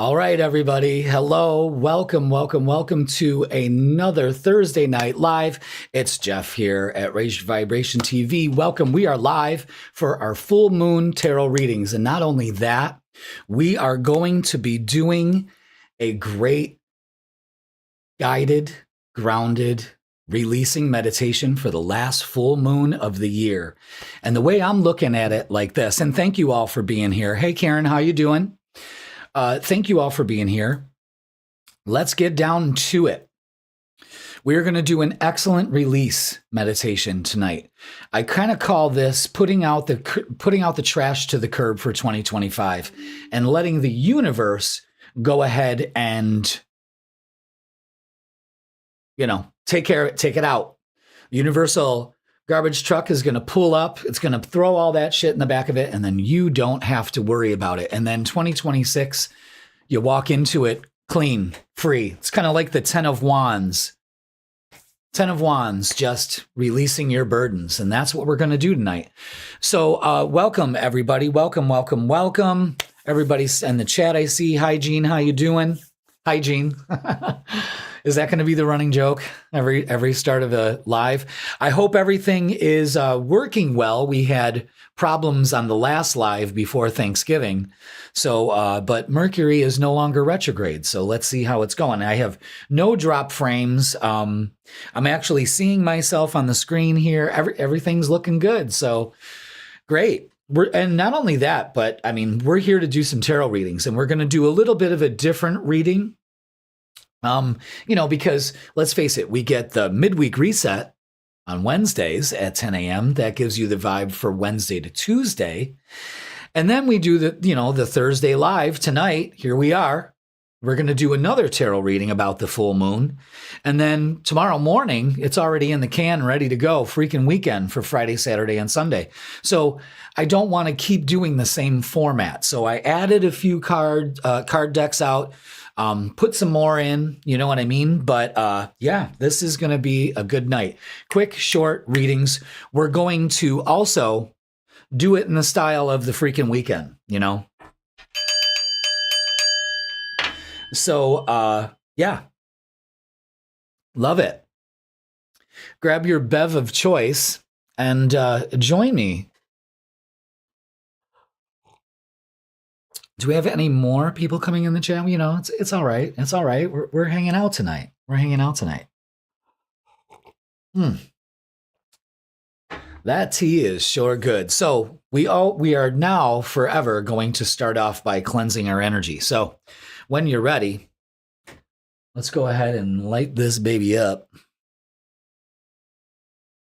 All right, everybody. Hello. Welcome to another Thursday night live. It's Jeff here at Raised Vibration TV. Welcome. We are live for our full moon tarot readings. And not only that, we are going to be doing a great guided, grounded, releasing meditation for the last full moon of the year. And the way I'm looking at it like this, and thank you all for being here. Hey, Karen, how you doing? Thank you all for being here. Let's get down to it. We're going to do an excellent release meditation tonight. I kind of call this putting out the trash to the curb for 2025 and letting the universe go ahead and, take it out. Universal garbage truck is going to pull up. It's going to throw all that shit in the back of it, and then you don't have to worry about it. And then 2026, you walk into it clean, free. It's kind of like the 10 of Wands. 10 of Wands, just releasing your burdens. And that's what we're going to do tonight. So welcome, everybody. Welcome. Everybody's in the chat, I see. Hi, Jean. How you doing? Hi, Jean. Is that going to be the running joke every start of a live? I hope everything is working well. We had problems on the last live before Thanksgiving. So, but Mercury is no longer retrograde. So let's see how it's going. I have no drop frames. I'm actually seeing myself on the screen here. Everything's looking good. So great. And not only that, but I mean, we're here to do some tarot readings, and we're going to do a little bit of a different reading. Because let's face it, we get the midweek reset on Wednesdays at 10 a.m. That gives you the vibe for Wednesday to Tuesday. And then we do the Thursday live tonight. Here we are. We're going to do another tarot reading about the full moon. And then tomorrow morning, it's already in the can, ready to go. Freaking weekend for Friday, Saturday, and Sunday. So I don't want to keep doing the same format. So I added a few card decks out. Put some more in, you know what I mean? But this is going to be a good night. Quick, short readings. We're going to also do it in the style of the freaking weekend, So, love it. Grab your bev of choice and join me. Do we have any more people coming in the chat? It's all right. It's all right. We're hanging out tonight. That tea is sure good. So we are now forever going to start off by cleansing our energy. So when you're ready, let's go ahead and light this baby up.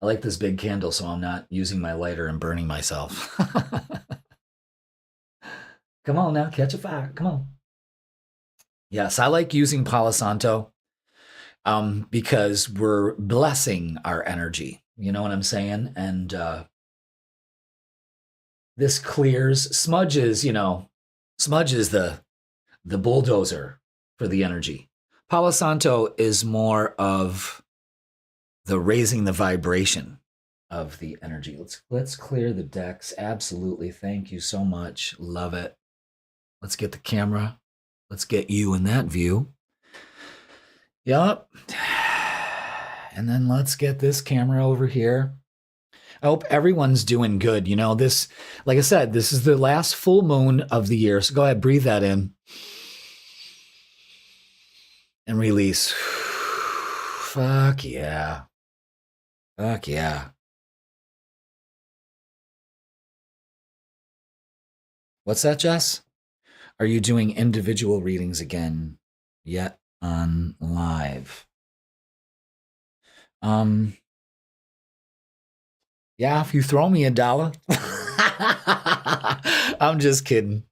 I like this big candle, so I'm not using my lighter and burning myself. Come on now, catch a fire. Come on. Yes, I like using Palo Santo because we're blessing our energy. You know what I'm saying? And this clears, smudges the bulldozer for the energy. Palo Santo is more of the raising the vibration of the energy. Let's clear the decks. Absolutely. Thank you so much. Love it. Let's get the camera. Let's get you in that view. Yup. And then let's get this camera over here. I hope everyone's doing good. This, like I said, this is the last full moon of the year. So go ahead, breathe that in. And release. Fuck yeah. Fuck yeah. What's that, Jess? Are you doing individual readings again yet on live? Yeah, if you throw me $1. I'm just kidding.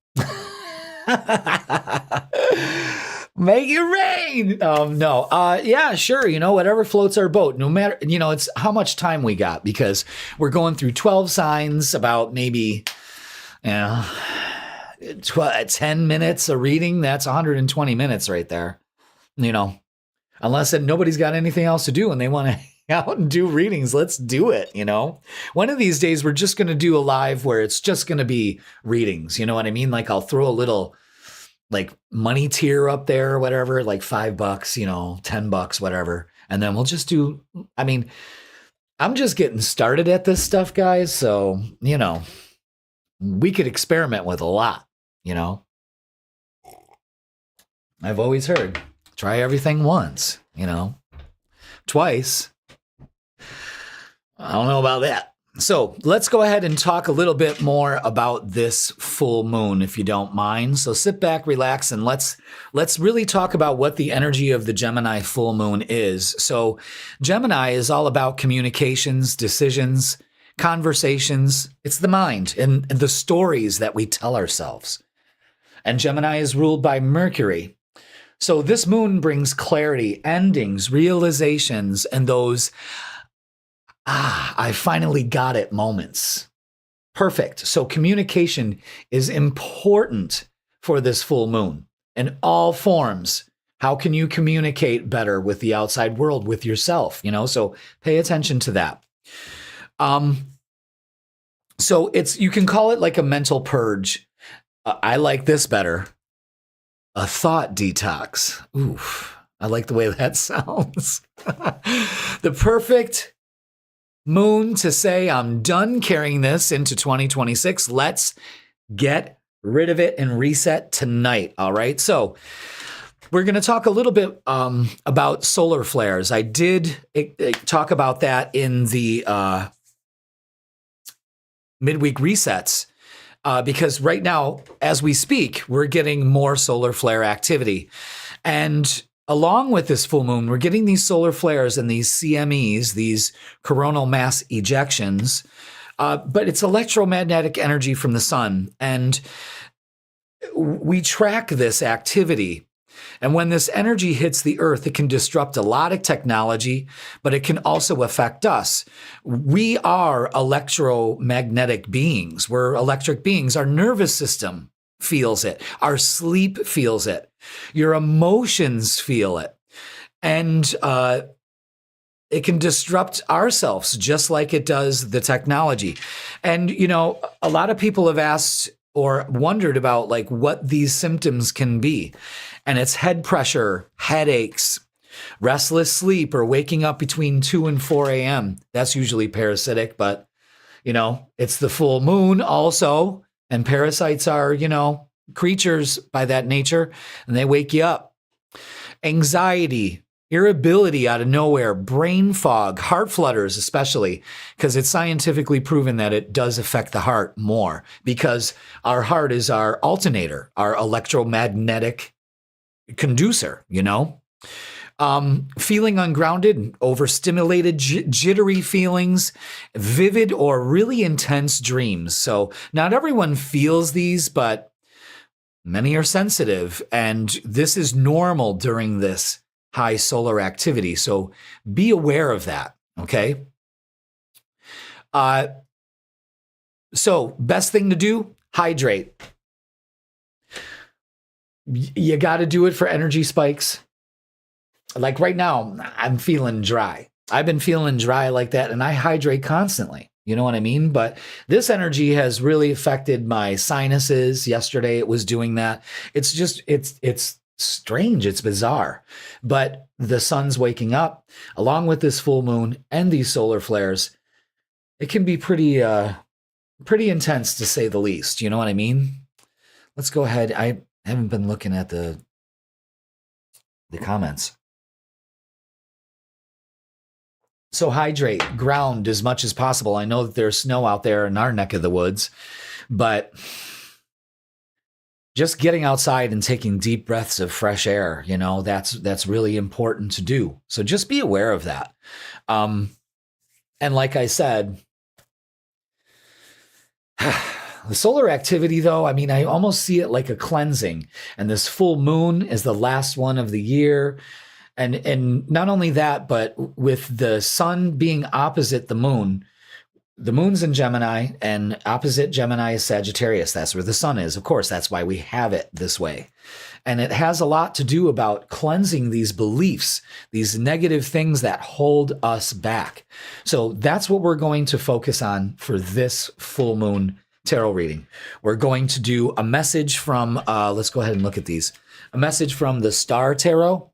Make it rain. No. Yeah, sure. Whatever floats our boat. No matter, it's how much time we got, because we're going through 12 signs about maybe, 10 minutes a reading. That's 120 minutes right there. Unless nobody's got anything else to do and they want to hang out and do readings, let's do it. One of these days we're just going to do a live where it's just going to be readings. You know what I mean? Like I'll throw a little like money tier up there or whatever, like $5, you know, $10, whatever. And then we'll just do, I mean, I'm just getting started at this stuff, guys. So, you know, we could experiment with a lot, you know. I've always heard, try everything once, you know, twice. I don't know about that. So let's go ahead and talk a little bit more about this full moon, if you don't mind. So sit back, relax, and let's really talk about what the energy of the Gemini full moon is. So Gemini is all about communications, decisions, conversations. It's the mind and the stories that we tell ourselves. And Gemini is ruled by Mercury. So this moon brings clarity, endings, realizations, and those I finally got it moments. Perfect. So communication is important for this full moon in all forms. How can you communicate better with the outside world, with yourself? You know, so pay attention to that. So you can call it like a mental purge. I like this better. A thought detox. Oof. I like the way that sounds. The perfect moon to say, I'm done carrying this into 2026. Let's get rid of it and reset tonight. All right. So we're going to talk a little bit about solar flares. I did talk about that in the midweek resets because right now, as we speak, we're getting more solar flare activity. And along with this full moon, we're getting these solar flares and these CMEs, these coronal mass ejections, but it's electromagnetic energy from the sun. And we track this activity. And when this energy hits the earth, it can disrupt a lot of technology, but it can also affect us. We are electromagnetic beings. We're electric beings. Our nervous system feels it. Our sleep feels it. Your emotions feel it. And it can disrupt ourselves just like it does the technology. And, you know, a lot of people have asked or wondered about like what these symptoms can be. And it's head pressure, headaches, restless sleep, or waking up between 2 and 4 a.m. That's usually parasitic, but, you know, it's the full moon also. And parasites are, you know, creatures by that nature, and they wake you up. Anxiety, irritability out of nowhere, brain fog, heart flutters especially, because it's scientifically proven that it does affect the heart more because our heart is our alternator, our electromagnetic conducer, you know. Feeling ungrounded, overstimulated, jittery feelings, vivid or really intense dreams. So not everyone feels these, but many are sensitive, and this is normal during this high solar activity. So be aware of that, okay? So best thing to do, hydrate. You got to do it for energy spikes. Like right now, I'm feeling dry. I've been feeling dry like that, and I hydrate constantly. You know what I mean? But this energy has really affected my sinuses. Yesterday, it was doing that. It's just, it's strange. It's bizarre. But the sun's waking up along with this full moon and these solar flares. It can be pretty intense to say the least. You know what I mean? Let's go ahead. I haven't been looking at the comments. So hydrate, ground as much as possible. I know that there's snow out there in our neck of the woods, but just getting outside and taking deep breaths of fresh air, you know, that's really important to do. So just be aware of that. And like I said, the solar activity, though, I mean, I almost see it like a cleansing. And this full moon is the last one of the year. And not only that, but with the sun being opposite the moon's in Gemini, and opposite Gemini is Sagittarius. That's where the sun is. Of course, that's why we have it this way. And it has a lot to do about cleansing these beliefs, these negative things that hold us back. So that's what we're going to focus on for this full moon tarot reading. We're going to do a message from, let's go ahead and look at these. A message from the Star Tarot.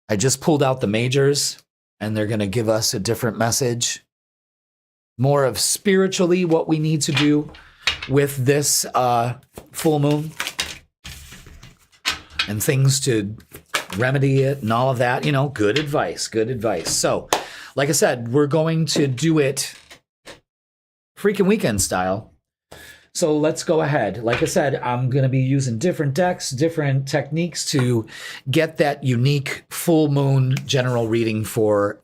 I just pulled out the majors, and they're going to give us a different message. More of spiritually what we need to do with this full moon. And things to remedy it and all of that. You know, good advice, good advice. So, like I said, we're going to do it freaking weekend style. So let's go ahead. Like I said, I'm going to be using different decks, different techniques to get that unique full moon general reading for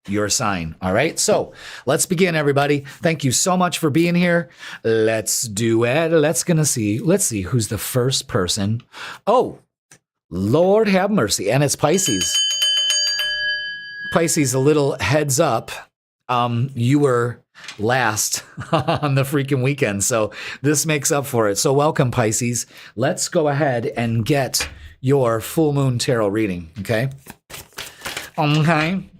your sign. All right. So let's begin, everybody. Thank you so much for being here. Let's do it. Let's see who's the first person. Oh, Lord have mercy. And it's Pisces. Pisces, a little heads up. You were last on the freaking weekend. So this makes up for it. So welcome, Pisces. Let's go ahead and get your full moon tarot reading. Okay. Okay.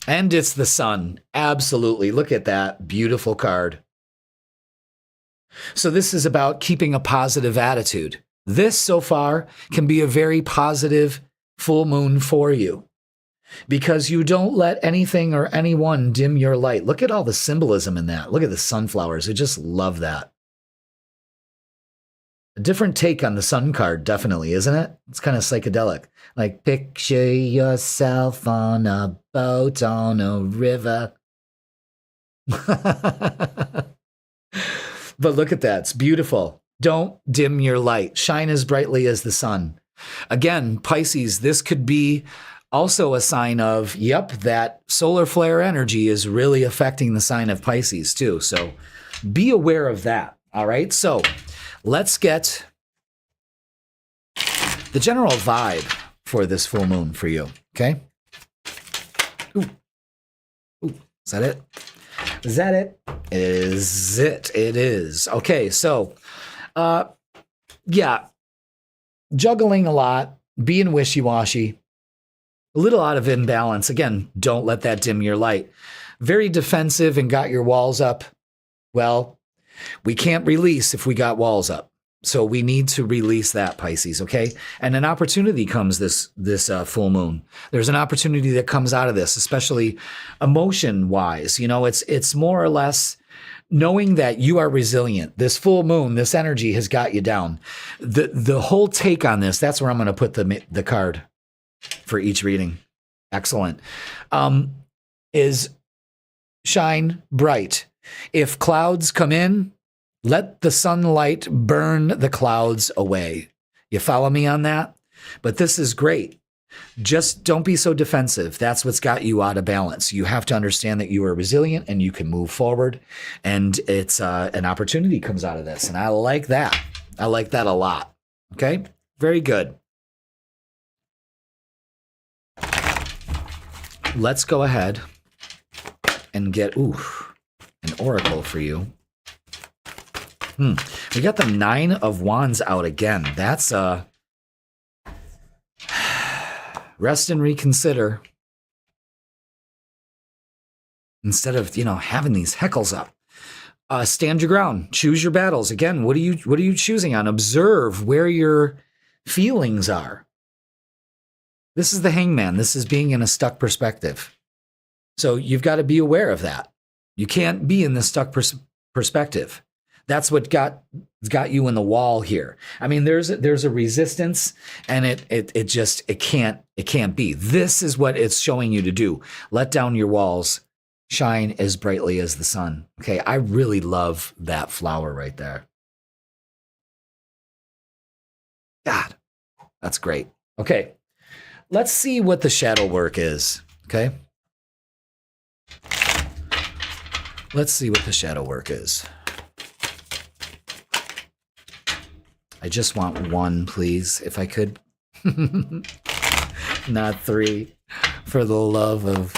And it's the sun. Absolutely. Look at that beautiful card. So this is about keeping a positive attitude. This so far can be a very positive full moon for you because you don't let anything or anyone dim your light. Look at all the symbolism in that. Look at the sunflowers. I just love that. A different take on the sun card, definitely, isn't it? It's kind of psychedelic. Like, picture yourself on a boat on a river. But look at that. It's beautiful. Don't dim your light. Shine as brightly as the sun. Again, Pisces, this could be also a sign of, yep, that solar flare energy is really affecting the sign of Pisces too. So be aware of that. All right. So let's get the general vibe for this full moon for you. Okay. Ooh. Ooh. Is that it? Is that it? Is it? It is. Okay. So, yeah, juggling a lot, being wishy-washy, a little out of imbalance. Again, don't let that dim your light. Very defensive and got your walls up. Well, we can't release if we got walls up. So we need to release that, Pisces, okay? And an opportunity comes this full moon. There's an opportunity that comes out of this, especially emotion-wise. You know, it's more or less knowing that you are resilient. This full moon, this energy has got you down. The whole take on this, that's where I'm going to put the card for each reading. Excellent. Is shine bright. If clouds come in, let the sunlight burn the clouds away. You follow me on that? But this is great. Just don't be so defensive. That's what's got you out of balance. You have to understand that you are resilient and you can move forward. And it's an opportunity comes out of this. And I like that. I like that a lot. Okay? Very good. Let's go ahead and get an oracle for you. We got the 9 of Wands out again. That's rest and reconsider. Instead of, having these heckles up. Stand your ground. Choose your battles. Again, what are you choosing on? Observe where your feelings are. This is the Hangman. This is being in a stuck perspective. So you've got to be aware of that. You can't be in the stuck perspective. That's what got you in the wall here. I mean, there's a resistance, and it can't be. This is what it's showing you to do. Let down your walls, shine as brightly as the sun. Okay, I really love that flower right there. God, that's great. Okay, let's see what the shadow work is. Okay, let's see what the shadow work is. I just want 1, please, if I could. Not 3, for the love of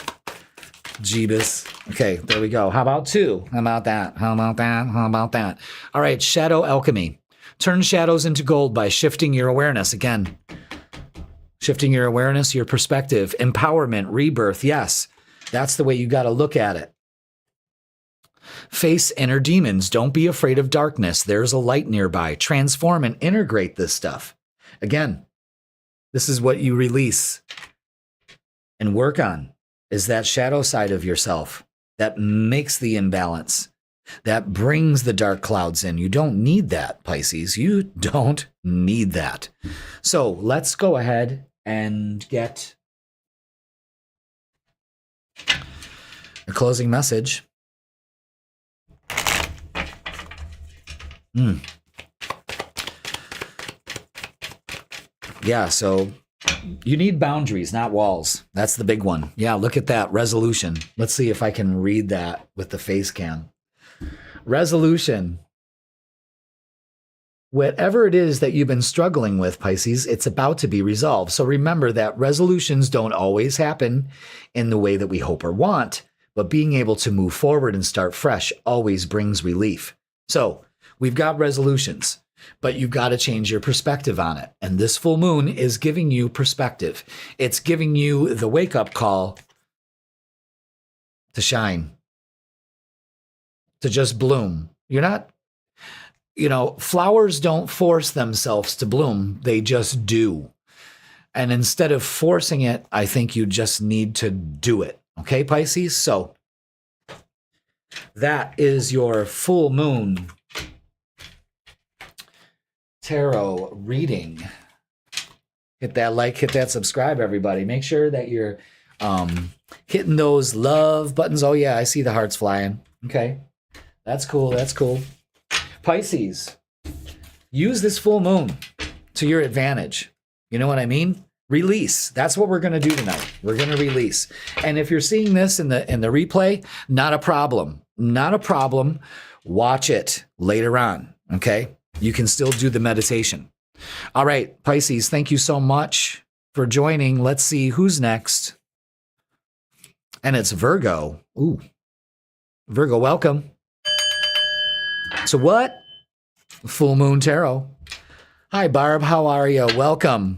Jeebus. Okay, there we go. How about 2? How about that? How about that? How about that? All right, shadow alchemy. Turn shadows into gold by shifting your awareness. Again, shifting your awareness, your perspective, empowerment, rebirth. Yes, that's the way you got to look at it. Face inner demons. Don't be afraid of darkness. There's a light nearby. Transform and integrate this stuff. Again, this is what you release and work on, is that shadow side of yourself that makes the imbalance, that brings the dark clouds in. You don't need that, Pisces. You don't need that. So let's go ahead and get a closing message. Yeah, so you need boundaries, not walls. That's the big one. Yeah, look at that. Resolution. Let's see if I can read that with the face cam. Resolution. Whatever it is that you've been struggling with, Pisces, it's about to be resolved. So remember that resolutions don't always happen in the way that we hope or want, but being able to move forward and start fresh always brings relief. So we've got resolutions, but you've got to change your perspective on it. And this full moon is giving you perspective. It's giving you the wake-up call to shine, to just bloom. You're not, flowers don't force themselves to bloom. They just do. And instead of forcing it, I think you just need to do it. Okay, Pisces? So that is your full moon tarot reading. Hit that like, hit that subscribe, everybody. Make sure that you're hitting those love buttons. Oh yeah, I see the hearts flying. Okay, that's cool. That's cool. Pisces, use this full moon to your advantage. You know what I mean? Release. That's what we're going to do tonight. We're going to release. And if you're seeing this in the replay, not a problem. Not a problem. Watch it later on. Okay? You can still do the meditation. All right, Pisces, thank you so much for joining. Let's see who's next. And it's Virgo. Ooh. Virgo, welcome. So what? Full Moon Tarot. Hi, Barb. How are you? Welcome.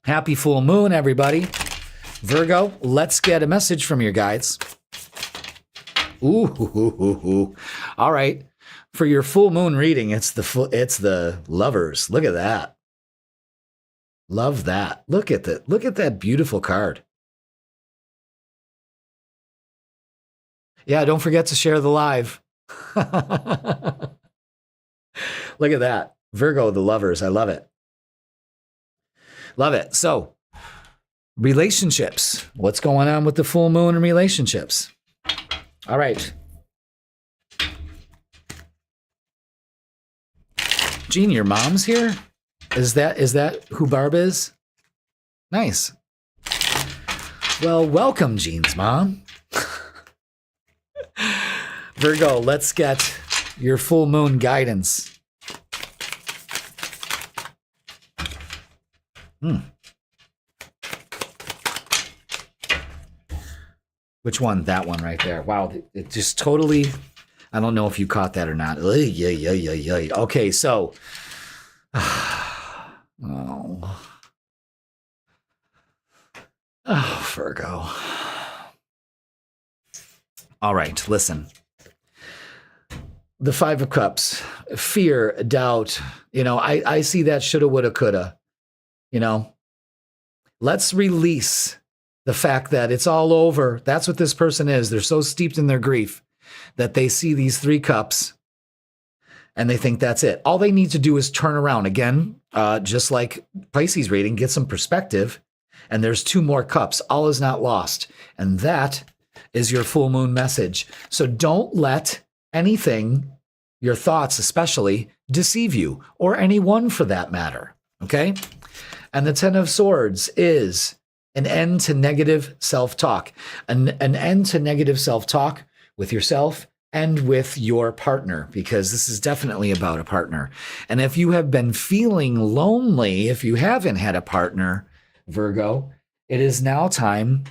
Happy full moon, everybody. Virgo, let's get a message from your guides. Ooh. All right. For your full moon reading, it's the Lovers. Look at that. Love that. Look at that. Look at that beautiful card. Yeah, don't forget to share the live. Look at that. Virgo, the Lovers. I love it. Love it. So, relationships. What's going on with the full moon and relationships? All right. Jean, your mom's here? Is that who Barb is? Nice. Well, welcome, Jean's mom. Virgo, let's get your full moon guidance. Which one? That one right there. Wow, it just totally, I don't know if you caught that or not. Okay, so, Virgo. All right, listen. The Five of Cups, fear, doubt, I see that shoulda, woulda, coulda. Let's release the fact that it's all over. That's what this person is. They're so steeped in their grief that they see these 3 cups and they think that's it. All they need to do is turn around. Again, just like Pisces reading, get some perspective. And there's 2 more cups. All is not lost. And that is your full moon message. So don't let anything, your thoughts especially, deceive you, or anyone for that matter. Okay? And the 10 of Swords is an end to negative self-talk, an end to negative self-talk with yourself and with your partner, because this is definitely about a partner. And if you have been feeling lonely, if you haven't had a partner, Virgo, it is now time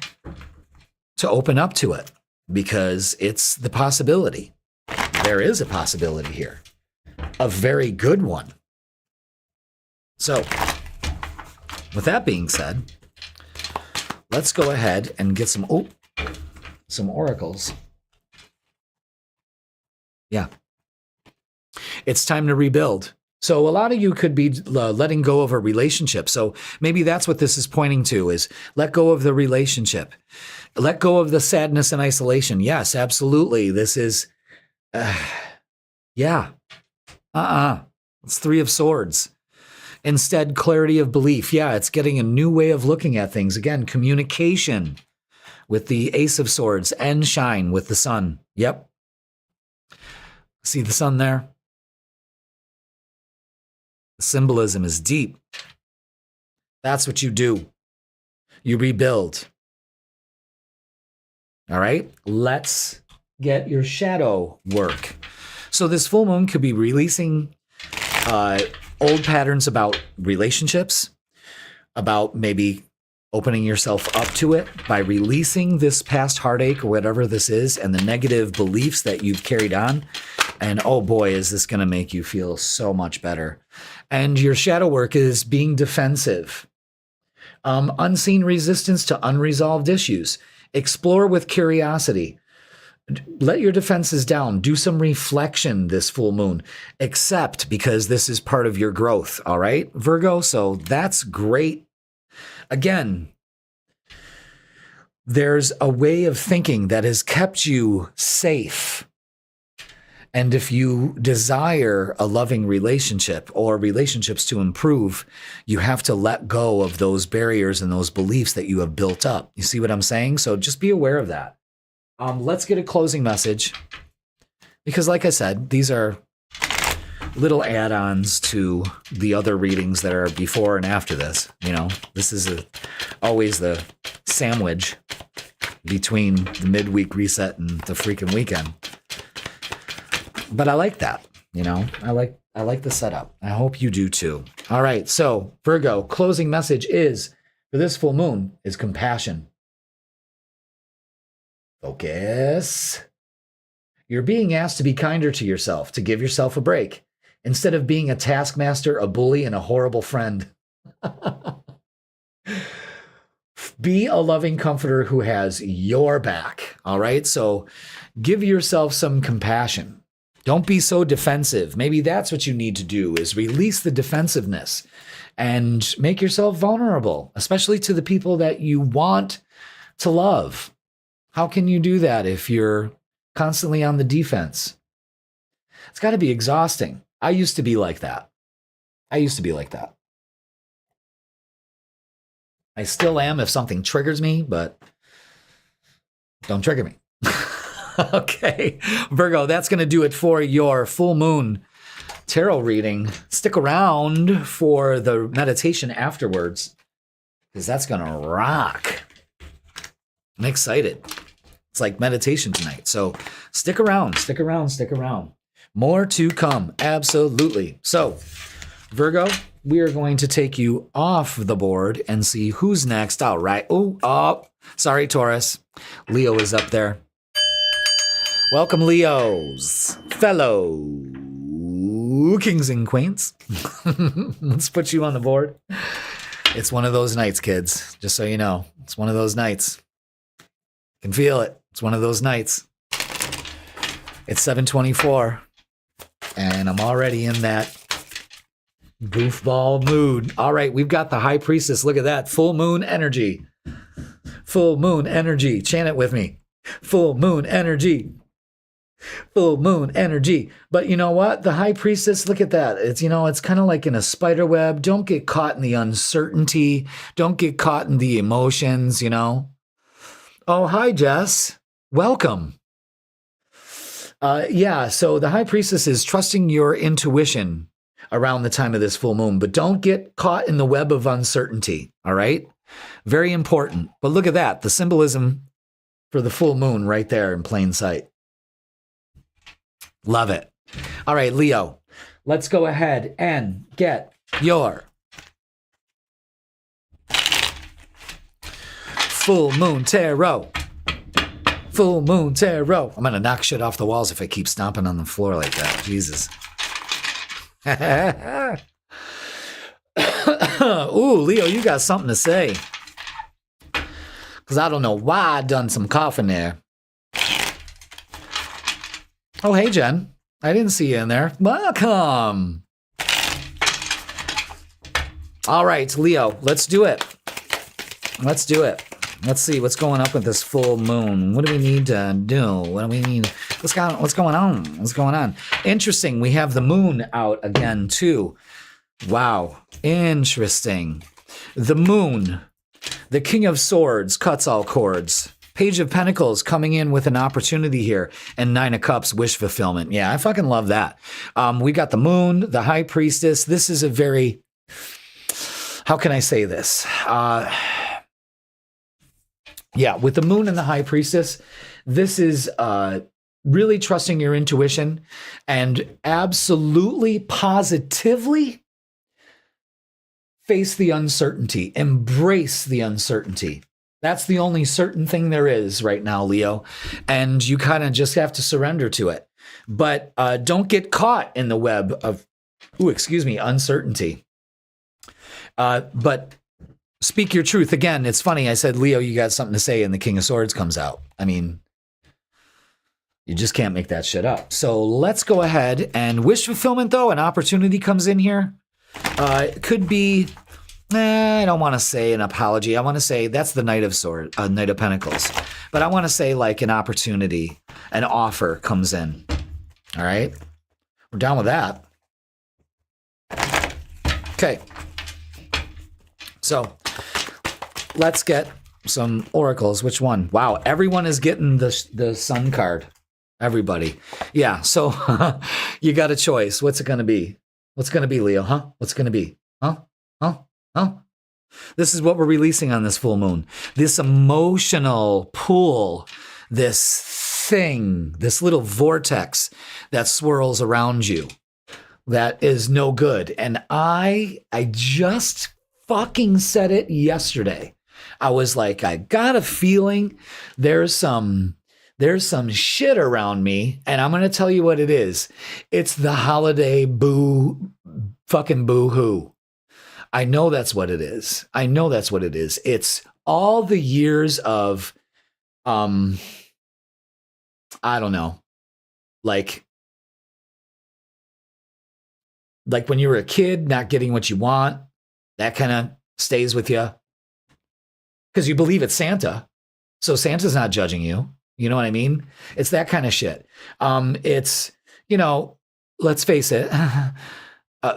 to open up to it, because it's the possibility. There is a possibility here, a very good one. So, with that being said, let's go ahead and get some oracles. Yeah. It's time to rebuild. So a lot of you could be letting go of a relationship. So maybe that's what this is pointing to, is let go of the relationship. Let go of the sadness and isolation. Yes, absolutely. This is, yeah. It's Three of Swords. Instead, clarity of belief. Yeah, it's getting a new way of looking at things. Again, communication with the Ace of Swords and shine with the Sun. Yep. See the Sun there? The symbolism is deep. That's what you do. You rebuild. All right, let's get your shadow work. So this full moon could be releasing old patterns about relationships, about maybe opening yourself up to it by releasing this past heartache or whatever this is and the negative beliefs that you've carried on. And oh boy, is this going to make you feel so much better. And your shadow work is being defensive. Unseen resistance to unresolved issues. Explore with curiosity. Let your defenses down. Do some reflection this full moon. Accept, because this is part of your growth. All right, Virgo? So that's great. Again, there's a way of thinking that has kept you safe. And if you desire a loving relationship or relationships to improve, you have to let go of those barriers and those beliefs that you have built up. You see what I'm saying? So just be aware of that. Let's get a closing message, because like I said, these are little add-ons to the other readings that are before and after this. You know, this is always the sandwich between the midweek reset and the freaking weekend. But I like that, you know, I like the setup. I hope you do too. All right. So Virgo, closing message is for this full moon is compassion. Focus. You're being asked to be kinder to yourself, to give yourself a break, instead of being a taskmaster, a bully, and a horrible friend. Be a loving comforter who has your back. All right. So give yourself some compassion. Don't be so defensive. Maybe that's what you need to do, is release the defensiveness and make yourself vulnerable, especially to the people that you want to love. How can you do that if you're constantly on the defense? It's got to be exhausting. I used to be like that. I still am if something triggers me, but don't trigger me. Okay, Virgo, that's going to do it for your full moon tarot reading. Stick around for the meditation afterwards, because that's going to rock. I'm excited. It's like meditation tonight. So stick around. More to come. Absolutely. So, Virgo, we are going to take you off the board and see who's next. All right. Oh, sorry, Taurus. Leo is up there. Welcome, Leos, fellow kings and queens. Let's put you on the board. It's one of those nights, kids, just so you know. It's one of those nights. You can feel it. It's one of those nights. It's 7:24, and I'm already in that goofball mood. All right, we've got the High Priestess. Look at that. Full moon energy. Full moon energy. Chant it with me. Full moon energy. Full moon energy. But you know what? The High Priestess, look at that. It's, you know, it's kind of like in a spider web. Don't get caught in the uncertainty. Don't get caught in the emotions, you know. Oh, hi, Jess. Welcome. Yeah, so the High Priestess is trusting your intuition around the time of this full moon, but don't get caught in the web of uncertainty, all right? Very important. But look at that, the symbolism for the full moon right there in plain sight. Love it. All right, Leo, let's go ahead and get your full moon tarot. Full moon tarot. I'm going to knock shit off the walls if I keep stomping on the floor like that. Jesus. Ooh, Leo, you got something to say. Because I don't know why I done some coughing there. Oh, hey, Jen. I didn't see you in there. Welcome. All right, Leo, let's do it. Let's do it. Let's see what's going up with this full moon. What do we need to do? What do we need? What's going on? What's going on? Interesting. We have the moon out again, too. Wow. Interesting. The moon, the King of Swords, cuts all cords. Page of Pentacles coming in with an opportunity here. And Nine of Cups, wish fulfillment. Yeah, I fucking love that. We got the moon, the High Priestess. This is a very, how can I say this? Yeah, with the moon and the High Priestess, this is really trusting your intuition and absolutely, positively face the uncertainty. Embrace the uncertainty. That's the only certain thing there is right now, Leo. And you kind of just have to surrender to it. But don't get caught in the web of, uncertainty. But speak your truth. Again, it's funny. I said, Leo, you got something to say, and the King of Swords comes out. I mean, you just can't make that shit up. So let's go ahead and wish fulfillment, though. An opportunity comes in here. It could be, I don't want to say an apology. I want to say that's the Knight of Swords, Knight of Pentacles. But I want to say like an opportunity, an offer comes in. All right. We're down with that. Okay. So let's get some oracles. Which one? Wow. Everyone is getting the Sun card. Everybody. Yeah. So you got a choice. What's it going to be? What's going to be, Leo? Huh? What's it going to be? Huh? Huh? Huh? This is what we're releasing on this full moon. This emotional pull, this thing, this little vortex that swirls around you that is no good. And I just fucking said it yesterday. I was like, I got a feeling there's some shit around me, and I'm going to tell you what it is. It's the holiday fucking boo-hoo. I know that's what it is. I know that's what it is. It's all the years of, I don't know, like when you were a kid, not getting what you want, that kind of stays with you because you believe it's Santa. So Santa's not judging you. You know what I mean? It's that kind of shit. It's, let's face it,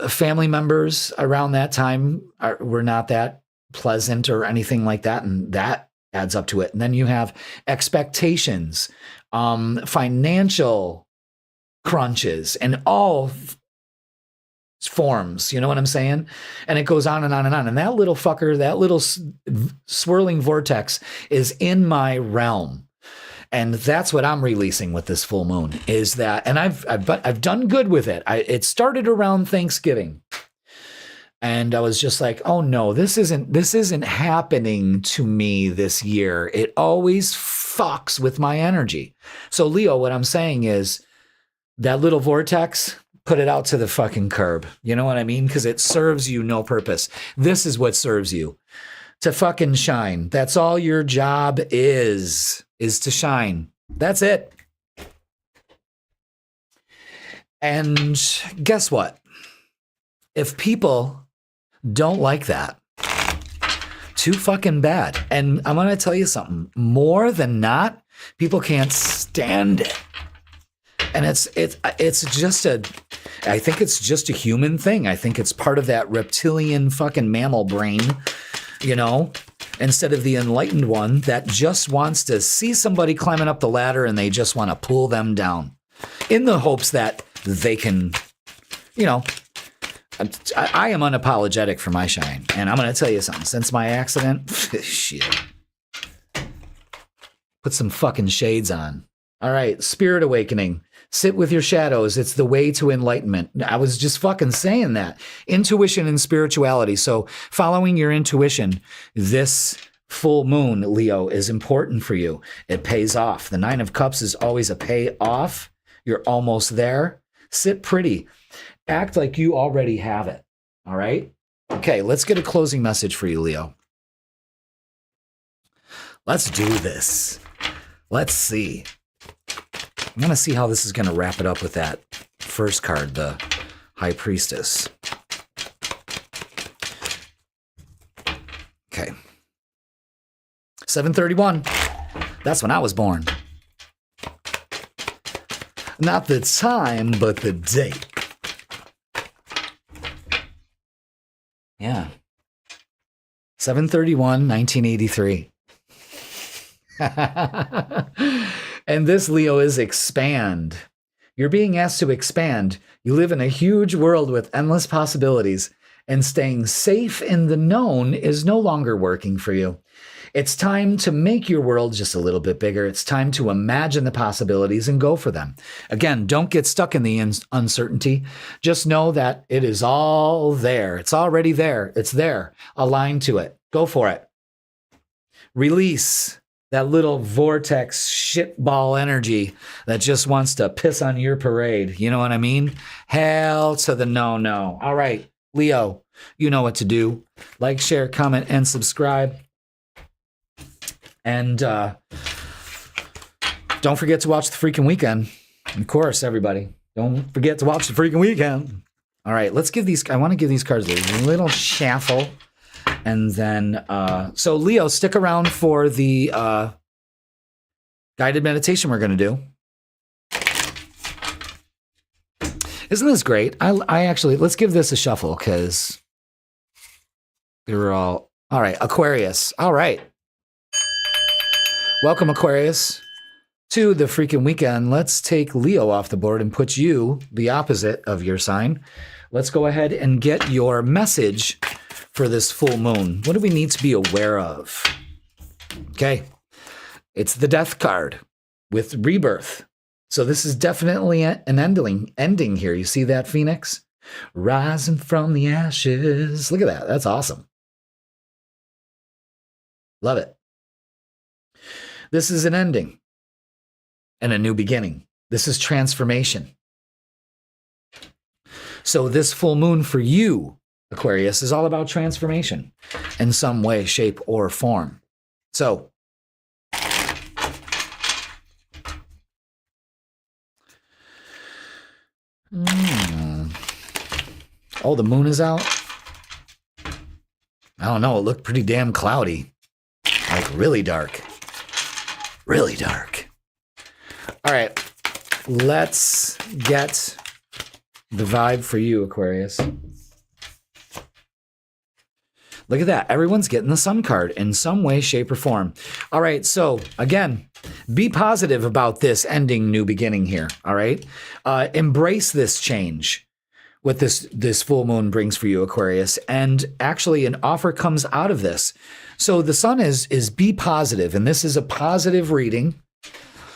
family members around that time were not that pleasant or anything like that. And that adds up to it. And then you have expectations, financial crunches, and all forms, you know what I'm saying? And it goes on and on and on. And that little fucker, that little swirling vortex is in my realm. And that's what I'm releasing with this full moon is that, and I've done good with it. It started around Thanksgiving, and I was just like, oh no, this isn't happening to me this year. It always fucks with my energy. So Leo, what I'm saying is that little vortex, put it out to the fucking curb. You know what I mean? Because it serves you no purpose. This is what serves you. To fucking shine. That's all your job is to shine. That's it. And guess what? If people don't like that, too fucking bad. And I'm going to tell you something. More than not, people can't stand it. And it's just I think it's just a human thing. I think it's part of that reptilian fucking mammal brain, instead of the enlightened one that just wants to see somebody climbing up the ladder and they just want to pull them down in the hopes that they can, I am unapologetic for my shine. And I'm going to tell you something. Since my accident, shit. Put some fucking shades on. All right, spirit awakening. Sit with your shadows. It's the way to enlightenment. I was just fucking saying that. Intuition and spirituality. So following your intuition, this full moon, Leo, is important for you. It pays off. The Nine of Cups is always a payoff. You're almost there. Sit pretty. Act like you already have it. All right? Okay, let's get a closing message for you, Leo. Let's do this. Let's see. I'm going to see how this is going to wrap it up with that first card, the High Priestess. Okay. 7/31. That's when I was born. Not the time, but the date. Yeah. 7/31, 1983. And this, Leo, is expand. You're being asked to expand. You live in a huge world with endless possibilities, and staying safe in the known is no longer working for you. It's time to make your world just a little bit bigger. It's time to imagine the possibilities and go for them. Again, don't get stuck in the uncertainty. Just know that it is all there. It's already there. It's there. Align to it. Go for it. Release that little vortex shitball energy that just wants to piss on your parade. You know what I mean? Hell to the no. All right, Leo, you know what to do. Like, share, comment, and subscribe. And don't forget to watch the freaking weekend. Of course, everybody. Don't forget to watch the freaking weekend. All right, let's give these, I want to give these cards a little shuffle. And then, so Leo, stick around for the guided meditation we're going to do. Isn't this great? I actually, let's give this a shuffle because they're all right. Aquarius. All right. Welcome, Aquarius, to the freaking weekend. Let's take Leo off the board and put you the opposite of your sign. Let's go ahead and get your message for this full moon. What do we need to be aware of? Okay. It's the death card with rebirth. So this is definitely an ending here. You see that, Phoenix? Rising from the ashes. Look at that. That's awesome. Love it. This is an ending and a new beginning. This is transformation. So this full moon for you, Aquarius, is all about transformation in some way, shape, or form. So, oh, the moon is out? I don't know. It looked pretty damn cloudy. Like really dark. Really dark. All right. Let's get the vibe for you, Aquarius. Look at that. Everyone's getting the sun card in some way, shape, or form. All right. So again, be positive about this ending, new beginning here. All right. Embrace this change what this full moon brings for you, Aquarius. And actually an offer comes out of this. So the sun is be positive, and this is a positive reading.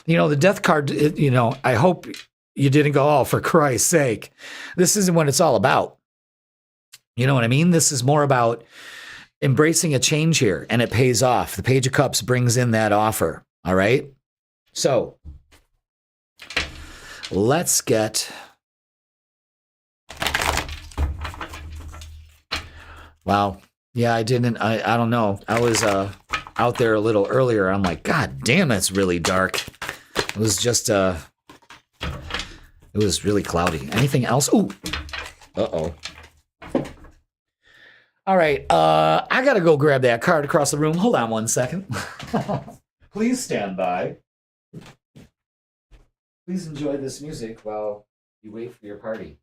You know, the death card, you know, I hope you didn't go, oh, for Christ's sake. This isn't what it's all about. You know what I mean? This is more about embracing a change here, and it pays off. The Page of Cups brings in that offer. All right. So let's get. Wow. Yeah, I didn't. I don't know. I was out there a little earlier. I'm like, God damn, it's really dark. It was just it was really cloudy. Anything else? Ooh. Uh-oh. All right. I gotta go grab that card across the room. Hold on one second. Please stand by. Please enjoy this music while you wait for your party.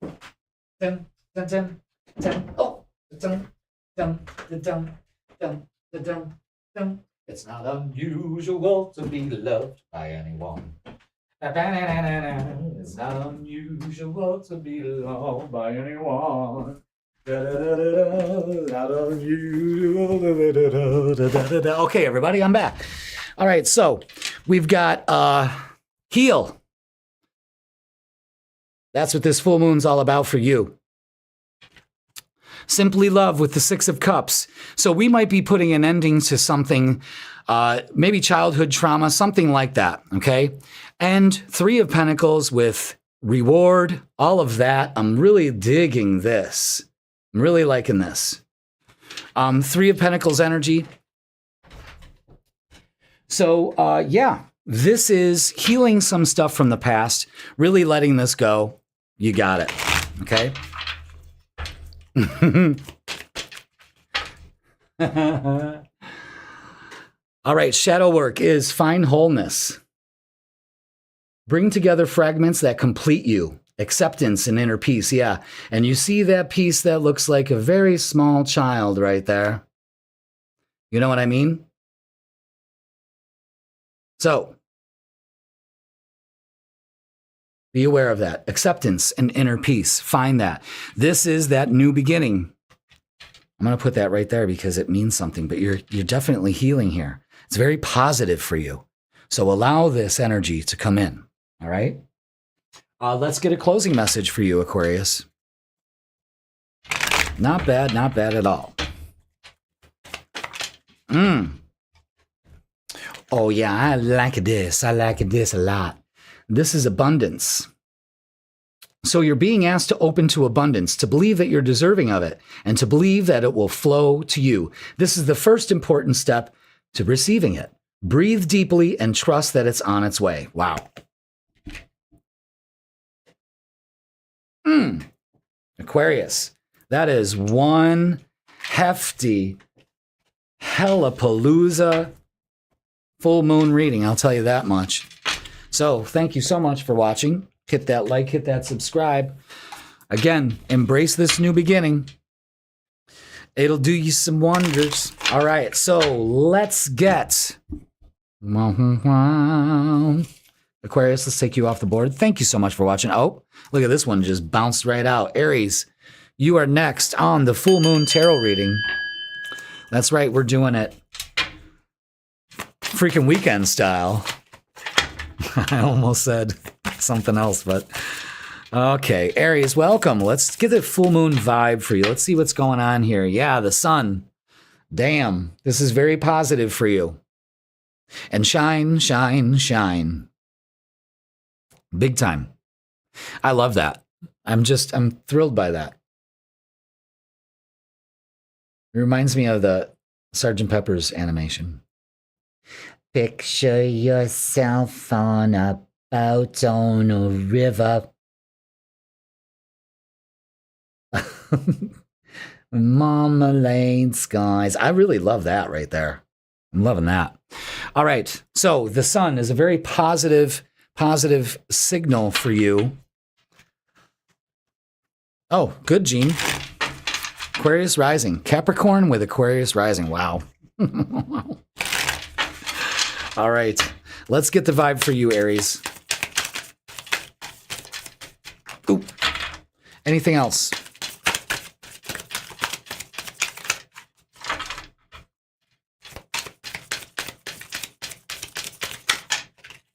Dun, dun, dun, dun. Oh, dun, dun, dun, dun, dun, dun, dun. It's not unusual to be loved by anyone. It's not unusual to be loved by anyone. Okay, everybody, I'm back. All right, so we've got heal. That's what this full moon's all about for you. Simply love with the Six of Cups. So we might be putting an ending to something, maybe childhood trauma, something like that, okay? And Three of Pentacles with reward, all of that. I'm really digging this. I'm really liking this. Three of Pentacles energy. So, yeah, this is healing some stuff from the past, really letting this go. You got it. Okay. All right. Shadow work is find wholeness. Bring together fragments that complete you. Acceptance and inner peace. Yeah. And you see that piece that looks like a very small child right there. You know what I mean? So be aware of that. Acceptance and inner peace. Find that. This is that new beginning. I'm going to put that right there because it means something, but you're definitely healing here. It's very positive for you. So allow this energy to come in. All right. Let's get a closing message for you, Aquarius. Not bad at all. Oh yeah, I like this. I like this a lot. This is abundance. So you're being asked to open to abundance, to believe that you're deserving of it, and to believe that it will flow to you. This is the first important step to receiving it. Breathe deeply and trust that it's on its way. Wow. Aquarius, that is one hefty hellapalooza full moon reading. I'll tell you that much. So thank you so much for watching. Hit that like, hit that subscribe. Again, embrace this new beginning. It'll do you some wonders. All right, so let's get... Aquarius, let's take you off the board. Thank you so much for watching. Oh, look at this one, just bounced right out. Aries, you are next on the full moon tarot reading. That's right, we're doing it freaking weekend style. I almost said something else, but okay. Aries, welcome. Let's get the full moon vibe for you. Let's see what's going on here. Yeah, the sun. Damn, this is very positive for you. And shine, shine, shine. Big time. I love that. I'm thrilled by that. It reminds me of the Sgt. Pepper's animation. Picture yourself on a boat on a river. Marmalade skies. I really love that right there. I'm loving that. All right. So the sun is a very positive signal for you. Oh, good, Gene. Aquarius rising. Capricorn with Aquarius rising. Wow. All right. Let's get the vibe for you, Aries. Ooh. Anything else?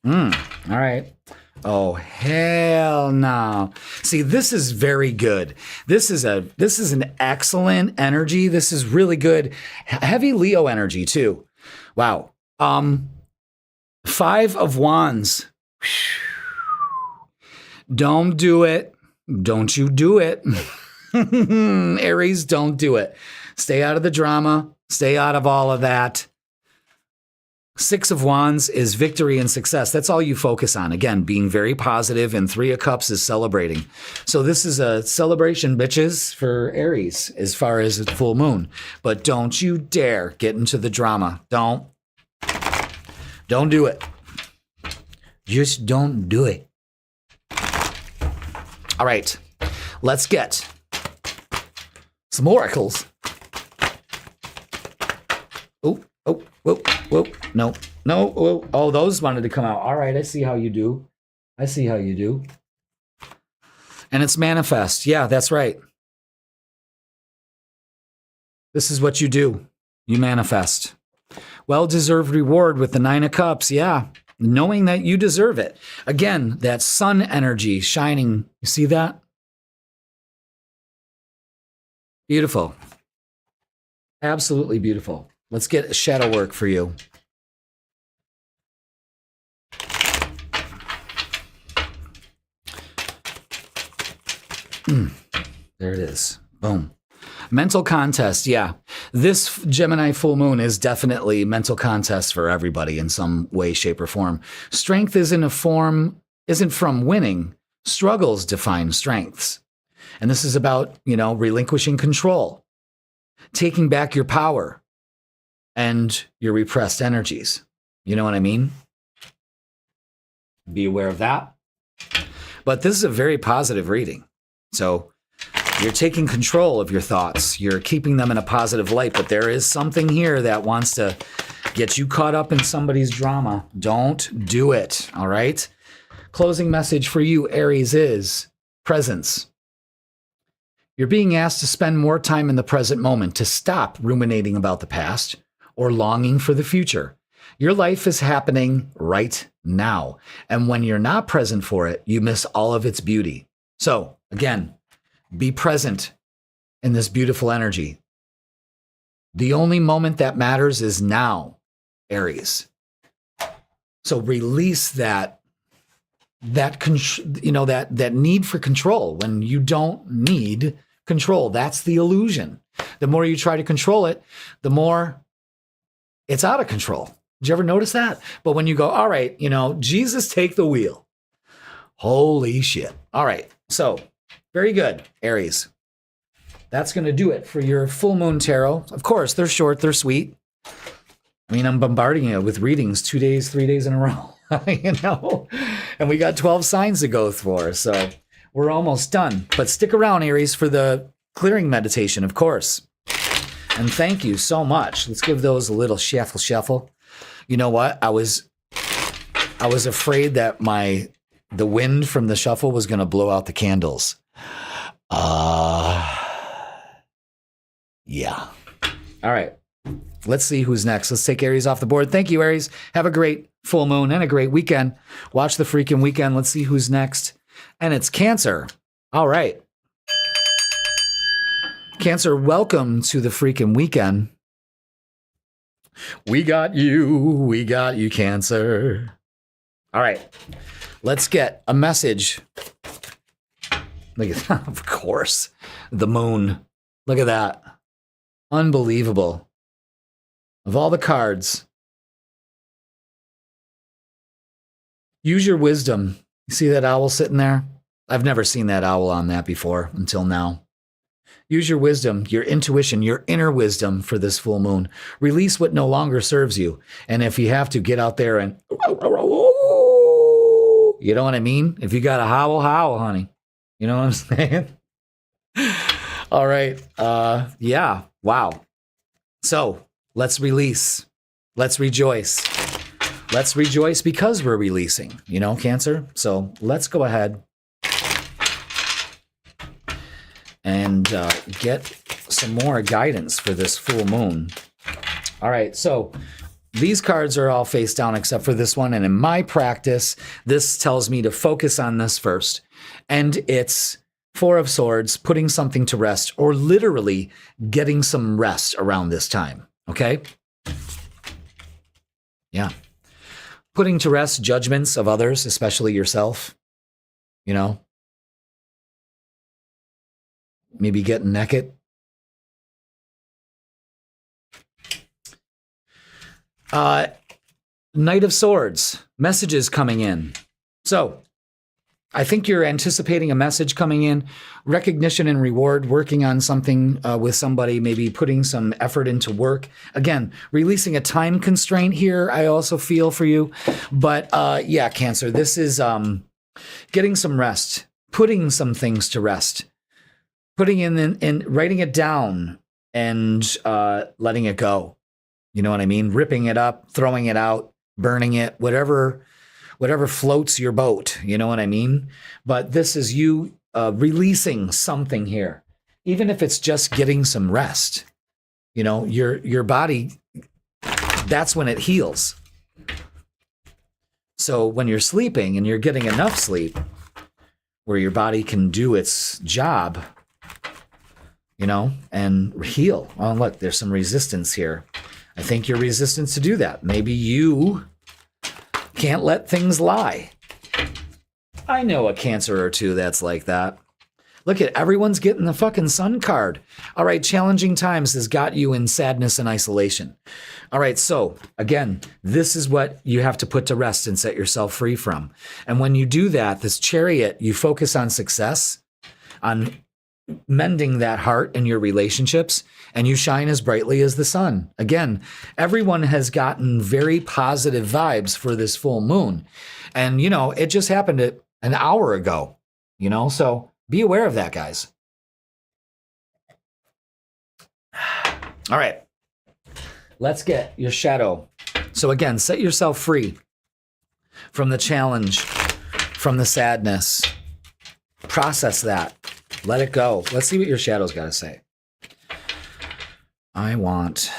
All right. Oh, hell no. See, this is very good. This is an excellent energy. This is really good. Heavy Leo energy too. Wow. 5 of Wands. Don't do it. Don't you do it. Aries, don't do it. Stay out of the drama. Stay out of all of that. 6 of Wands is victory and success. That's all you focus on. Again, being very positive, and 3 of Cups is celebrating. So this is a celebration, bitches, for Aries as far as the full moon. But don't you dare get into the drama. Don't do it. Just don't do it. All right, let's get some oracles. Oh, whoa. No. Whoa. Oh, those wanted to come out. All right, I see how you do. And it's manifest. Yeah, that's right. This is what you do. You manifest. Well-deserved reward with the 9 of Cups. Yeah, knowing that you deserve it. Again, that sun energy shining. You see that? Beautiful. Absolutely beautiful. Let's get shadow work for you. There it is. Boom. Mental contest, yeah. This Gemini full moon is definitely mental contest for everybody in some way, shape, or form. Strength isn't from winning. Struggles define strengths. And this is about, relinquishing control, taking back your power and your repressed energies. You know what I mean? Be aware of that. But this is a very positive reading. So you're taking control of your thoughts. You're keeping them in a positive light. But there is something here that wants to get you caught up in somebody's drama. Don't do it. All right? Closing message for you, Aries, is presence. You're being asked to spend more time in the present moment, to stop ruminating about the past or longing for the future. Your life is happening right now. And when you're not present for it, you miss all of its beauty. So, again, be present in this beautiful energy. The only moment that matters is now, Aries. So release that need for control when you don't need control. That's the illusion. The more you try to control it, the more it's out of control. Did you ever notice that? But when you go, all right, Jesus, take the wheel. Holy shit. All right. So very good, Aries. That's going to do it for your full moon tarot. Of course, they're short, they're sweet. I mean, I'm bombarding you with readings 2 days, 3 days in a row, and we got 12 signs to go for. So we're almost done. But stick around, Aries, for the clearing meditation, of course. And thank you so much. Let's give those a little shuffle. You know what? I was afraid that the wind from the shuffle was going to blow out the candles. Yeah. All right. Let's see who's next. Let's take Aries off the board. Thank you, Aries. Have a great full moon and a great weekend. Watch the freaking weekend. Let's see who's next. And it's Cancer. All right. Cancer, welcome to the freaking weekend. We got you, Cancer. All right. Let's get a message. Look at that. Of course. The moon. Look at that. Unbelievable. Of all the cards, use your wisdom. You see that owl sitting there? I've never seen that owl on that before until now. Use your wisdom, your intuition, your inner wisdom for this full moon. Release what no longer serves you. And if you have to, get out there and, you know what I mean? If you got a howl, honey. You know what I'm saying? All right. Yeah. Wow. So let's release. Let's rejoice. Let's rejoice because we're releasing, Cancer. So let's go ahead and get some more guidance for this full moon. All right. So these cards are all face down except for this one. And in my practice, this tells me to focus on this first. And it's Four of Swords, putting something to rest, or literally getting some rest around this time. Okay? Yeah. Putting to rest judgments of others, especially yourself. Maybe getting naked. Knight of Swords, messages coming in. So I think you're anticipating a message coming in, recognition and reward, working on something with somebody, maybe putting some effort into work. Again, releasing a time constraint here, I also feel for you. But yeah, Cancer, this is getting some rest, putting some things to rest, putting in writing it down and letting it go. You know what I mean? Ripping it up, throwing it out, burning it, whatever floats your boat, you know what I mean? But this is you releasing something here, even if it's just getting some rest. Your body, that's when it heals. So when you're sleeping and you're getting enough sleep where your body can do its job, and heal. Oh, look, there's some resistance here. I think you're resistant to do that. Maybe you can't let things lie. I know a Cancer or two that's like that. Look at everyone's getting the fucking sun card. All right, challenging times has got you in sadness and isolation. All right, so again, this is what you have to put to rest and set yourself free from. And when you do that, this chariot, you focus on success, on mending that heart in your relationships, and you shine as brightly as the sun. Again, everyone has gotten very positive vibes for this full moon. And, you know, it just happened an hour ago, you know, so be aware of that, guys. All right, let's get your shadow. So again, set yourself free from the challenge, from the sadness. Process that. Let it go. Let's see what your shadow's got to say. I want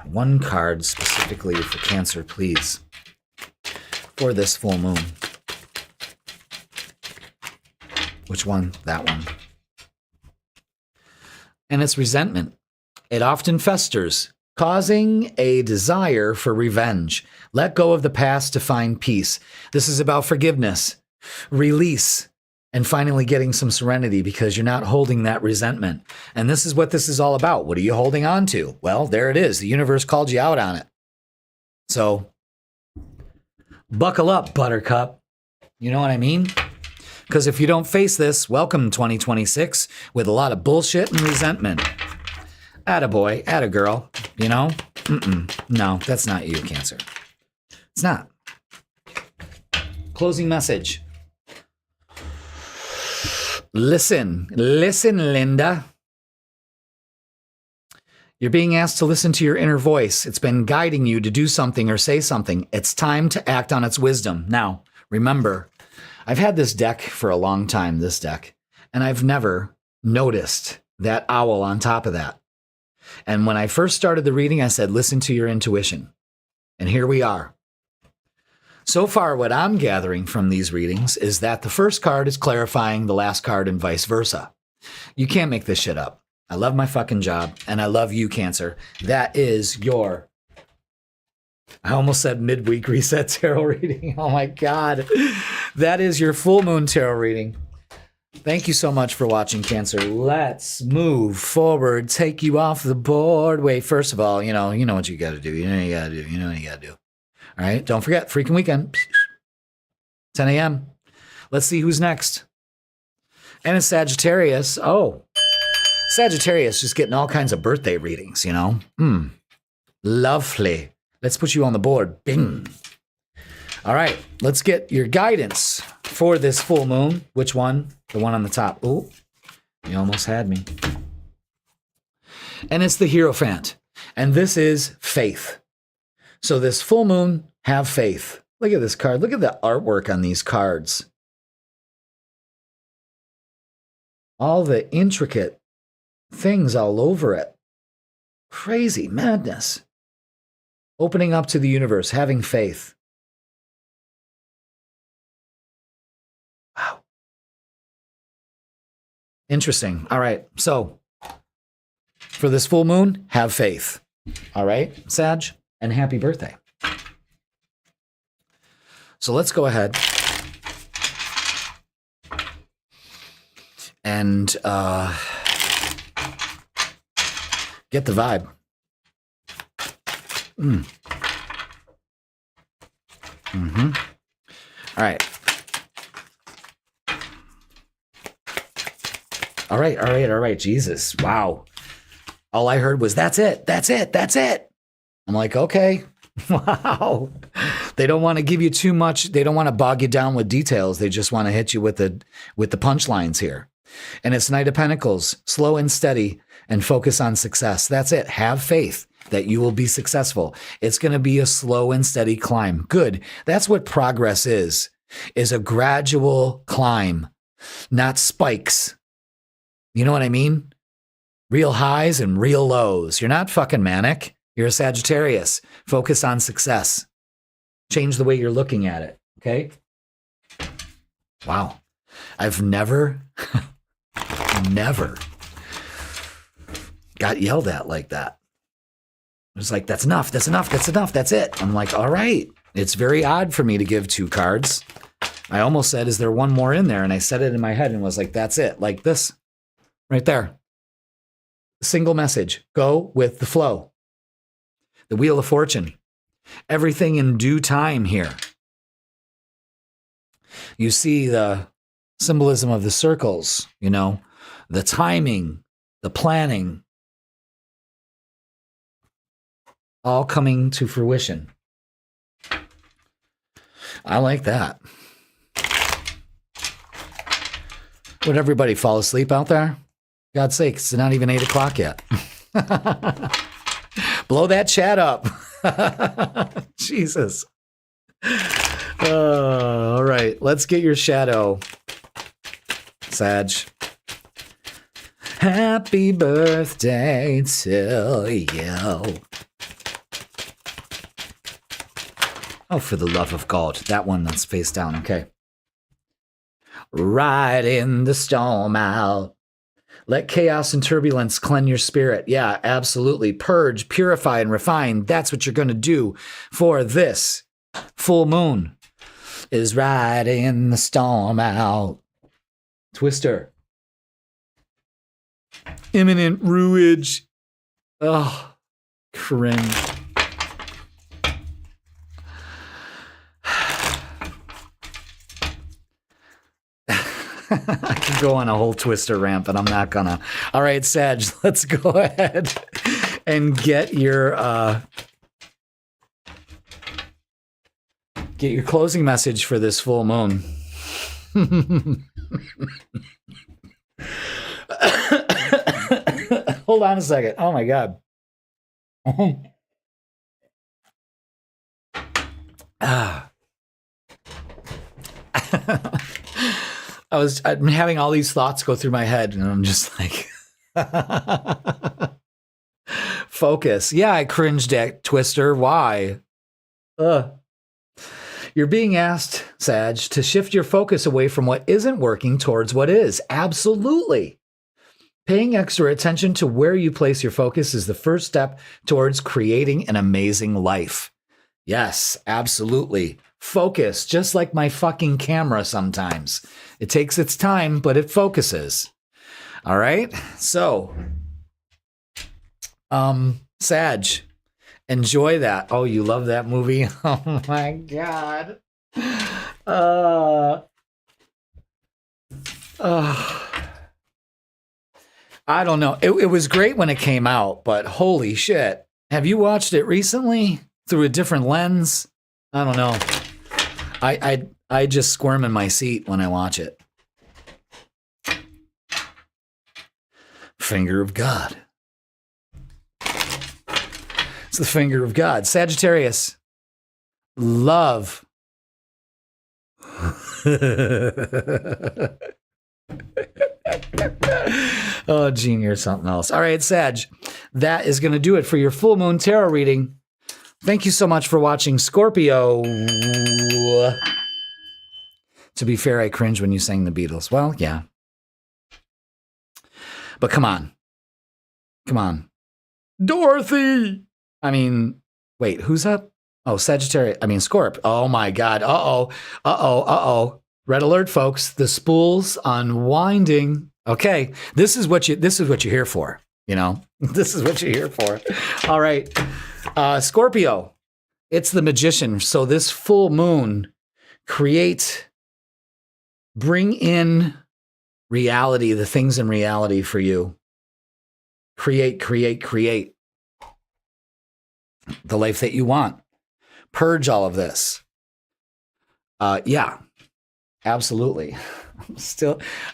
one card specifically for Cancer, please, for this full moon. Which one? That one. And it's resentment. It often festers, causing a desire for revenge. Let go of the past to find peace. This is about forgiveness, release, and finally getting some serenity because you're not holding that resentment. And this is what this is all about. What are you holding on to? Well, there it is. The universe called you out on it. So buckle up, Buttercup. You know what I mean? Because if you don't face this, welcome 2026 with a lot of bullshit and resentment. Attaboy, attagirl, you know? No, that's not you, Cancer. It's not. Closing message. Listen, Linda. You're being asked to listen to your inner voice. It's been guiding you to do something or say something. It's time to act on its wisdom. Now, remember, I've had this deck for a long time, this deck, and I've never noticed that owl on top of that. And when I first started the reading, I said, listen to your intuition. And here we are. So far, what I'm gathering from these readings is that the first card is clarifying the last card and vice versa. You can't make this shit up. I love my fucking job, and I love you, Cancer. That is your, I almost said midweek reset tarot reading. Oh my God. That is your full moon tarot reading. Thank you so much for watching, Cancer. Let's move forward, take you off the board. Wait, first of all, you know what you got to do. You know what you got to do. You know what you got to do. All right, don't forget, freaking weekend, 10 a.m. Let's see who's next. And it's Sagittarius. Oh, Sagittarius just getting all kinds of birthday readings, you know? Lovely. Let's put you on the board. Bing. All right, let's get your guidance for this full moon. Which one? The one on the top. Oh, you almost had me. And it's the Hierophant. And this is faith. So this full moon, have faith. Look at this card. Look at the artwork on these cards. All the intricate things all over it. Crazy madness. Opening up to the universe, having faith. Wow. Interesting. All right. So for this full moon, have faith. All right, Sag? And happy birthday. So let's go ahead and get the vibe. All right. All right. Jesus. Wow. All I heard was, that's it. That's it. That's it. I'm like, okay, wow. They don't want to give you too much. They don't want to bog you down with details. They just want to hit you with the punchlines here. And it's Knight of Pentacles, slow and steady, and focus on success. That's it. Have faith that you will be successful. It's going to be a slow and steady climb. Good. That's what progress is a gradual climb, not spikes. You know what I mean? Real highs and real lows. You're not fucking manic. You're a Sagittarius. Focus on success. Change the way you're looking at it. Okay? Wow. I've never got yelled at like that. It was like, that's enough. That's enough. That's enough. That's it. I'm like, all right. It's very odd for me to give 2 cards. I almost said, is there one more in there? And I said it in my head and was like, that's it. Like this right there. Single message. Go with the flow. The Wheel of Fortune. Everything in due time here. You see the symbolism of the circles, you know, the timing, the planning, all coming to fruition. I like that. Would everybody fall asleep out there? God's sake, it's not even 8 o'clock yet. Blow that chat up. Jesus. All right, let's get your shadow, Sag. Happy birthday to you. Oh, for the love of God. That one that's face down. Okay. Ride in the storm out. Let chaos and turbulence cleanse your spirit. Yeah, absolutely. Purge, purify, and refine. That's what you're going to do for this full moon. Is ride in the storm out. Twister. Imminent ruinage. Oh, cringe. I could go on a whole Twister rant, but I'm not gonna. All right, Sag, let's go ahead and get your closing message for this full moon. Hold on a second. Oh my God. I'm having all these thoughts go through my head, and I'm just like, focus. Yeah, I cringed at Twister. Why? You're being asked, Sag, to shift your focus away from what isn't working towards what is. Absolutely. Paying extra attention to where you place your focus is the first step towards creating an amazing life. Yes, absolutely. Focus, just like my fucking camera sometimes. It takes its time, but it focuses. All right? So, Sag, enjoy that. Oh, you love that movie? Oh my God. I don't know. It was great when it came out, but holy shit. Have you watched it recently through a different lens? I don't know. I just squirm in my seat when I watch it. Finger of God. It's the finger of God. Sagittarius. Love. Oh, Gene, you're something else. All right, Sag. That is going to do it for your full moon tarot reading. Thank you so much for watching, Scorpio. To be fair, I cringe when you sang the Beatles. Well, yeah. But come on. Come on. Dorothy! I mean, wait, who's up? Oh, Sagittarius. I mean, Scorp. Oh, my God. Uh-oh. Red alert, folks. The spool's unwinding. Okay. This is what you're here for. You know, this is what you're here for. All right. Scorpio, it's the magician. So this full moon, bring in reality, the things in reality for you. Create the life that you want. Purge all of this. Yeah, absolutely.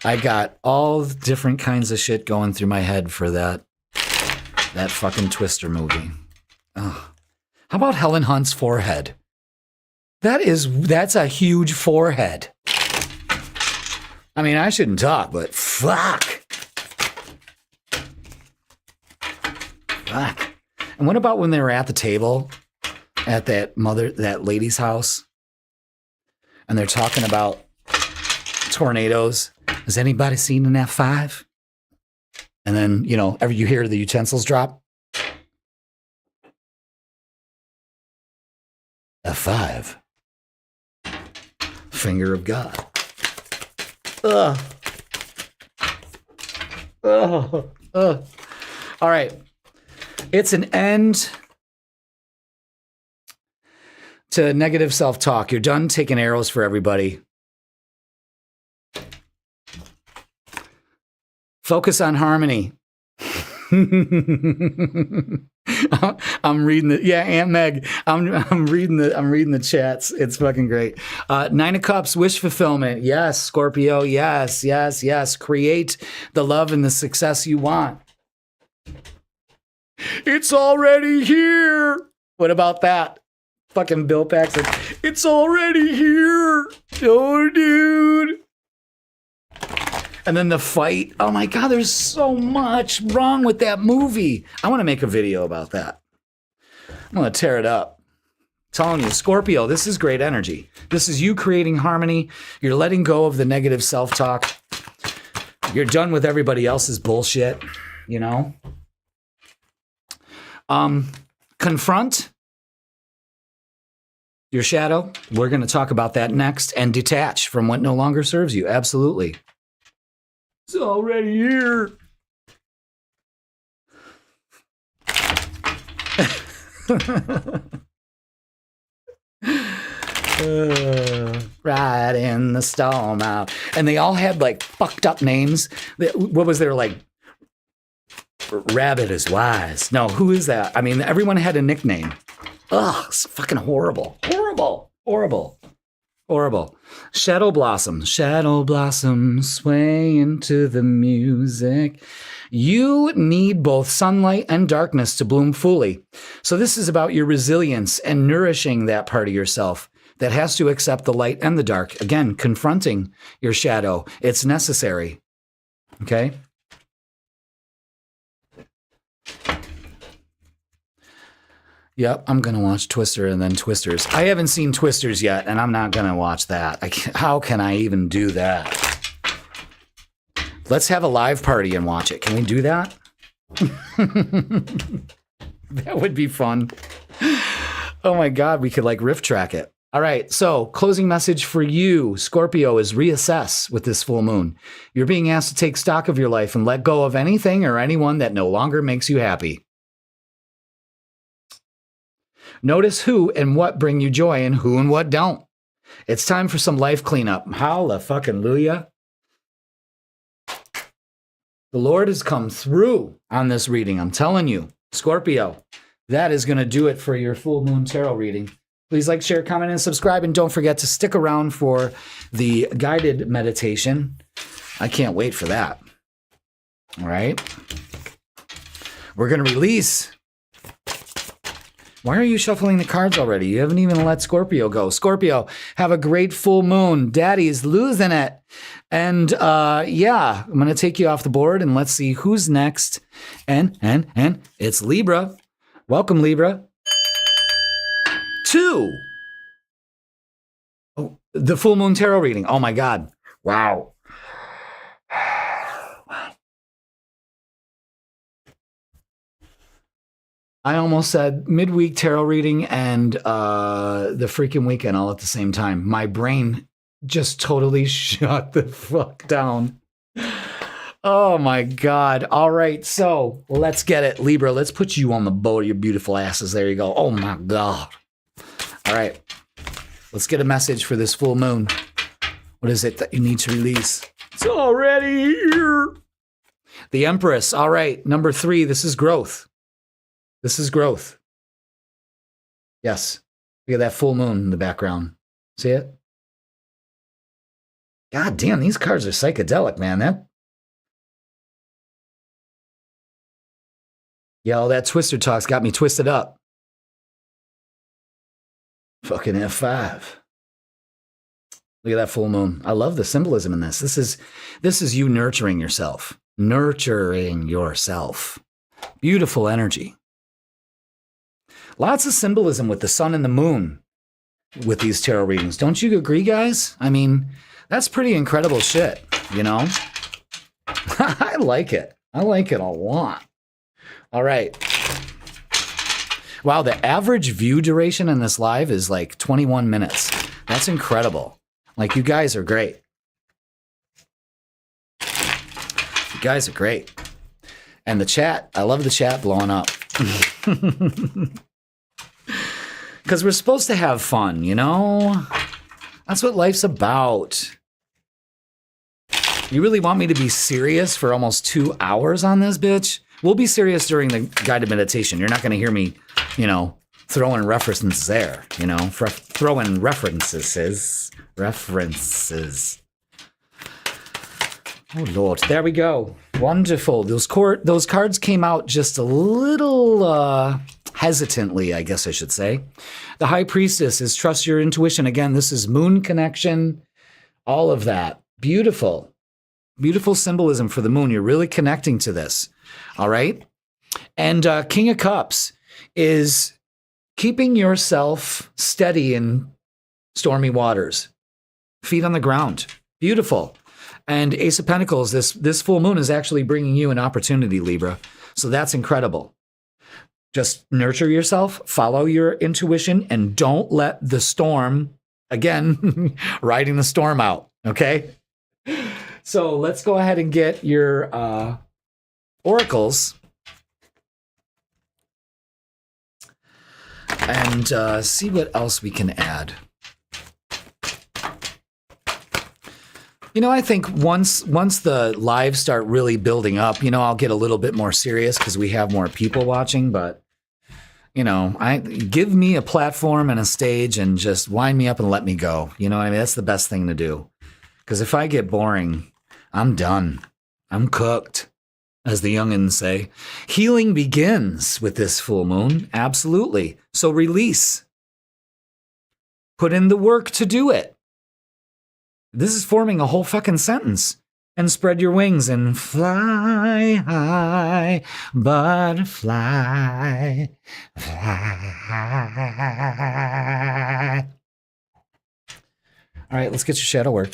I got all different kinds of shit going through my head for that fucking Twister movie. Oh. How about Helen Hunt's forehead? That's a huge forehead. I mean, I shouldn't talk, but fuck. And what about when they were at the table at that lady's house, and they're talking about tornadoes? Has anybody seen an F5? And then, you hear the utensils drop. F5. Finger of God. Ugh. Ugh. Ugh. All right. It's an end to negative self-talk. You're done taking arrows for everybody. Focus on harmony. I'm reading the Aunt Meg. I'm reading the chats. It's fucking great. Nine of Cups, wish fulfillment. Yes, Scorpio. Yes, yes, yes. Create the love and the success you want. It's already here. What about that? Fucking Bill Paxton. It's already here. Oh, dude. And then the fight. Oh my God, there's so much wrong with that movie. I want to make a video about that. I'm going to tear it up. I'm telling you, Scorpio, this is great energy. This is you creating harmony. You're letting go of the negative self-talk. You're done with everybody else's bullshit, you know? Confront your shadow. We're going to talk about that next. And detach from what no longer serves you. Absolutely. It's already here. Right in the storm out. And they all had like fucked up names. What was there, like Rabbit is wise? No, who is that? I mean, everyone had a nickname. Ugh, it's fucking horrible. Horrible. Horrible. Horrible. Shadow blossom sway into the music. You need both sunlight and darkness to bloom fully. So this is about your resilience and nourishing that part of yourself that has to accept the light and the dark. Again, confronting your shadow. It's necessary. Okay? Yep, I'm going to watch Twister and then Twisters. I haven't seen Twisters yet, and I'm not going to watch that. How can I even do that? Let's have a live party and watch it. Can we do that? That would be fun. Oh my God, we could like riff track it. All right, so closing message for you, Scorpio, is reassess with this full moon. You're being asked to take stock of your life and let go of anything or anyone that no longer makes you happy. Notice who and what bring you joy and who and what don't. It's time for some life cleanup. Hallelujah. The Lord has come through on this reading. I'm telling you, Scorpio, that is going to do it for your full moon tarot reading. Please like, share, comment, and subscribe. And don't forget to stick around for the guided meditation. I can't wait for that. All right. We're going to release. Why are you shuffling the cards already? You haven't even let Scorpio go. Scorpio, have a great full moon. Daddy's losing it. And yeah, I'm going to take you off the board and let's see who's next. And it's Libra. Welcome, Libra. 2. Oh, the full moon tarot reading. Oh my God. Wow. I almost said midweek tarot reading and the freaking weekend all at the same time. My brain just totally shut the fuck down. Oh my God. All right. So let's get it. Libra, let's put you on the boat of your beautiful asses. There you go. Oh my God. All right. Let's get a message for this full moon. What is it that you need to release? It's already here. The Empress. All right. Number 3. This is growth. This is growth. Yes. Look at that full moon in the background. See it? God damn, these cards are psychedelic, man. Yeah, all that Twister talk's got me twisted up. Fucking F5. Look at that full moon. I love the symbolism in this. This is you nurturing yourself. Nurturing yourself. Beautiful energy. Lots of symbolism with the sun and the moon with these tarot readings. Don't you agree, guys? I mean, that's pretty incredible shit, you know? I like it. I like it a lot. All right. Wow, the average view duration in this live is like 21 minutes. That's incredible. Like, you guys are great. You guys are great. And the chat, I love the chat blowing up. Because we're supposed to have fun, you know? That's what life's about. You really want me to be serious for almost 2 hours on this, bitch? We'll be serious during the guided meditation. You're not going to hear me, you know, throwing references there, you know, throwing references. Oh, Lord. There we go. Wonderful. Those cards came out just a little hesitantly, I guess I should say. The High Priestess is trust your intuition. Again, this is moon connection, all of that. Beautiful. Beautiful symbolism for the moon. You're really connecting to this. All right. And King of Cups is keeping yourself steady in stormy waters. Feet on the ground. Beautiful. And Ace of Pentacles, this full moon is actually bringing you an opportunity, Libra. So that's incredible. Just nurture yourself, follow your intuition, and don't let the storm, again, riding the storm out, okay? So let's go ahead and get your oracles and see what else we can add. You know, I think once the lives start really building up, you know, I'll get a little bit more serious because we have more people watching. But, you know, give me a platform and a stage and just wind me up and let me go. You know what I mean? That's the best thing to do. Because if I get boring, I'm done. I'm cooked, as the youngins say. Healing begins with this full moon. Absolutely. So release. Put in the work to do it. This is forming a whole fucking sentence. And spread your wings and fly high, butterfly, fly. All right, let's get your shadow work.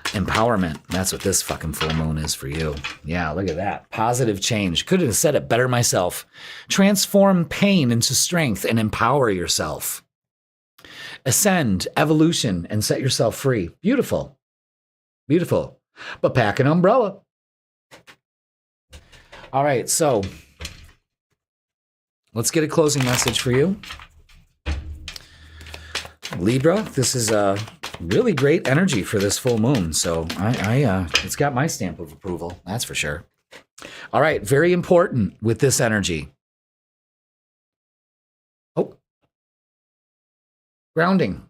Empowerment. That's what this fucking full moon is for you. Yeah, look at that. Positive change. Could have said it better myself. Transform pain into strength and empower yourself. Ascend, evolution, and set yourself free. Beautiful. Beautiful. But pack an umbrella. All right, so let's get a closing message for you. Libra, this is a really great energy for this full moon. So it's got my stamp of approval. That's for sure. All right. Very important with this energy. Oh, grounding.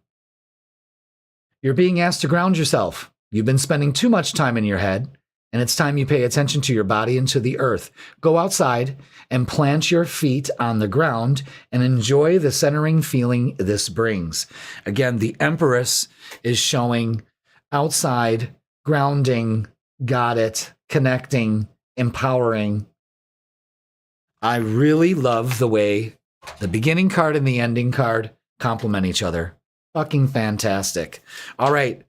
You're being asked to ground yourself. You've been spending too much time in your head, and it's time you pay attention to your body and to the earth. Go outside and plant your feet on the ground and enjoy the centering feeling this brings. Again, the Empress is showing outside, grounding, got it, connecting, empowering. I really love the way the beginning card and the ending card complement each other. Fucking fantastic. All right.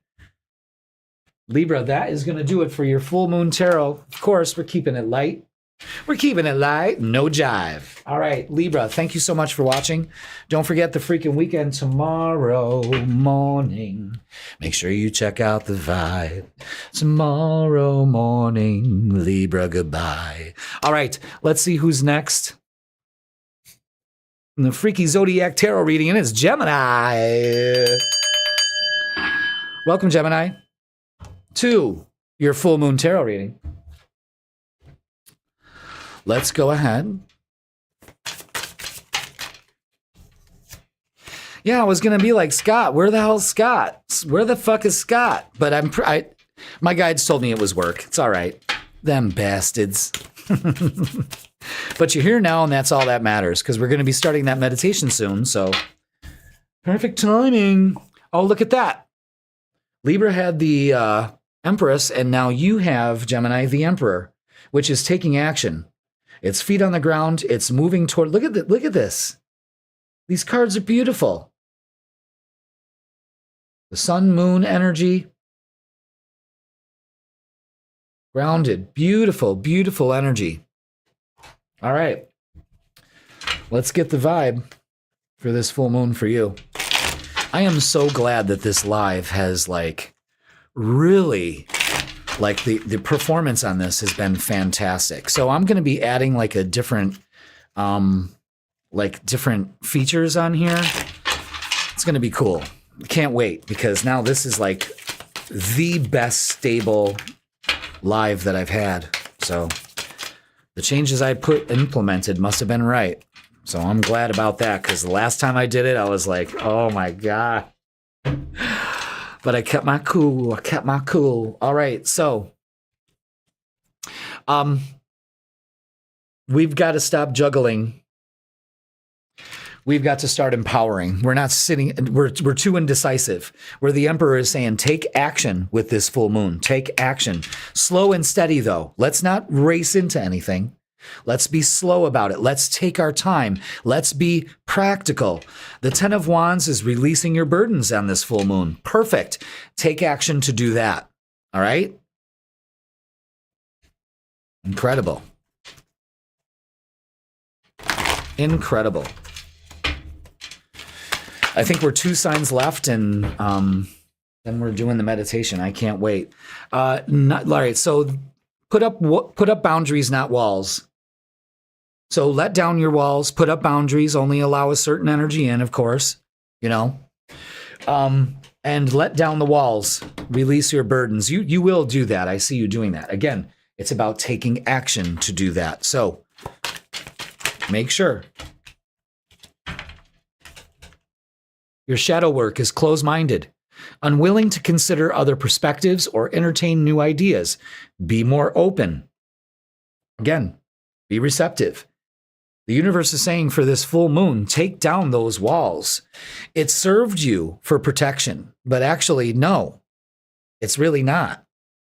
Libra, that is going to do it for your full moon tarot. Of course, we're keeping it light. We're keeping it light, no jive. All right, Libra, thank you so much for watching. Don't forget the freaking weekend tomorrow morning. Make sure you check out the vibe. Tomorrow morning, Libra, goodbye. All right, let's see who's next. In the freaky Zodiac tarot reading, and it's Gemini. Welcome, Gemini, to your full moon tarot reading. Let's go ahead. Yeah, I was going to be like, Scott, where the hell's Scott? Where the fuck is Scott? But my guides told me it was work. It's all right. Them bastards. But you're here now, and that's all that matters, because we're going to be starting that meditation soon, so perfect timing. Oh, look at that. Libra had the Empress, and now you have, Gemini, the Emperor, which is taking action. It's feet on the ground. It's moving toward, look at this. These cards are beautiful. The sun, moon energy. Grounded, beautiful, beautiful energy. All right. let's get the vibe for this full moon for you. I am so glad that this live has like really like the performance on this has been fantastic. So I'm going to be adding like a different different features on here. It's going to be cool. Can't wait, because now this is like the best stable live that I've had. So the changes I implemented must have been right. So I'm glad about that, because the last time I did it, I was like, oh my God. But I kept my cool. I kept my cool. All right. So we've got to stop juggling. We've got to start empowering. We're not sitting, we're too indecisive. Where the Emperor is saying, take action with this full moon. Take action. Slow and steady, though. Let's not race into anything. Let's be slow about it. Let's take our time. Let's be practical. The 10 of Wands is releasing your burdens on this full moon. Perfect. Take action to do that. All right? Incredible. Incredible. I think we're 2 signs left, and then we're doing the meditation. I can't wait. All right, so put up boundaries, not walls. So let down your walls, put up boundaries, only allow a certain energy in, of course, you know. And let down the walls, release your burdens. You will do that. I see you doing that. Again, it's about taking action to do that. So make sure. Your shadow work is close-minded, unwilling to consider other perspectives or entertain new ideas. Be more open. Again, be receptive. The universe is saying for this full moon, take down those walls. It served you for protection, but actually, no, it's really not.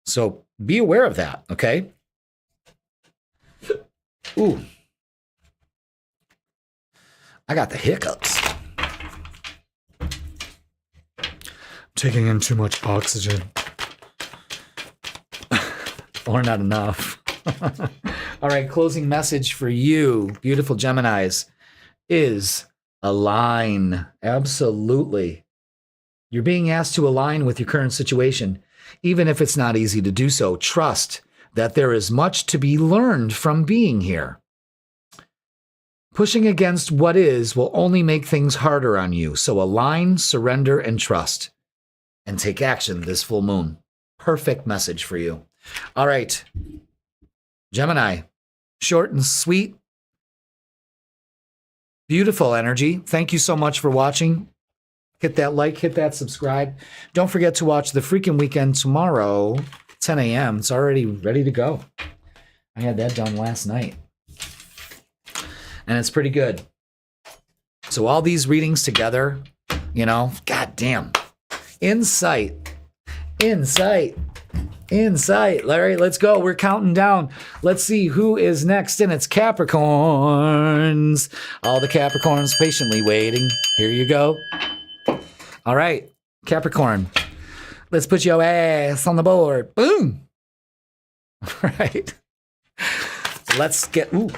So be aware of that, okay? Ooh. I got the hiccups. Taking in too much oxygen. Or not enough. All right, closing message for you, beautiful Geminis, is align. Absolutely. You're being asked to align with your current situation, even if it's not easy to do so. Trust that there is much to be learned from being here. Pushing against what is will only make things harder on you. So align, surrender, and trust. And take action this full moon. Perfect message for you. All right. Gemini, short and sweet. Beautiful energy. Thank you so much for watching. Hit that like, hit that subscribe. Don't forget to watch The Freaking Weekend tomorrow, 10 a.m. It's already ready to go. I had that done last night. And it's pretty good. So all these readings together, you know, goddamn. Insight. All right, let's go. We're counting down. Let's see who is next. And it's Capricorns. All the Capricorns patiently waiting. Here you go. All right, Capricorn. Let's put your ass on the board. Boom. All right. Let's get a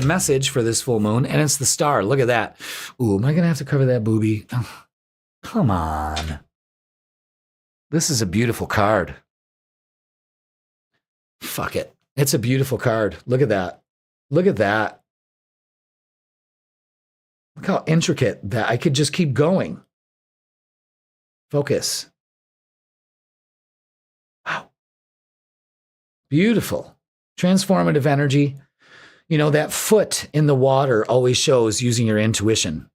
message for this full moon. And it's the star. Look at that. Ooh, am I going to have to cover that boobie? Oh. Come on. This is a beautiful card. Fuck it. It's a beautiful card. Look at that. Look at that. Look how intricate that. I could just keep going. Focus. Wow. Beautiful. Transformative energy. You know, that foot in the water always shows using your intuition.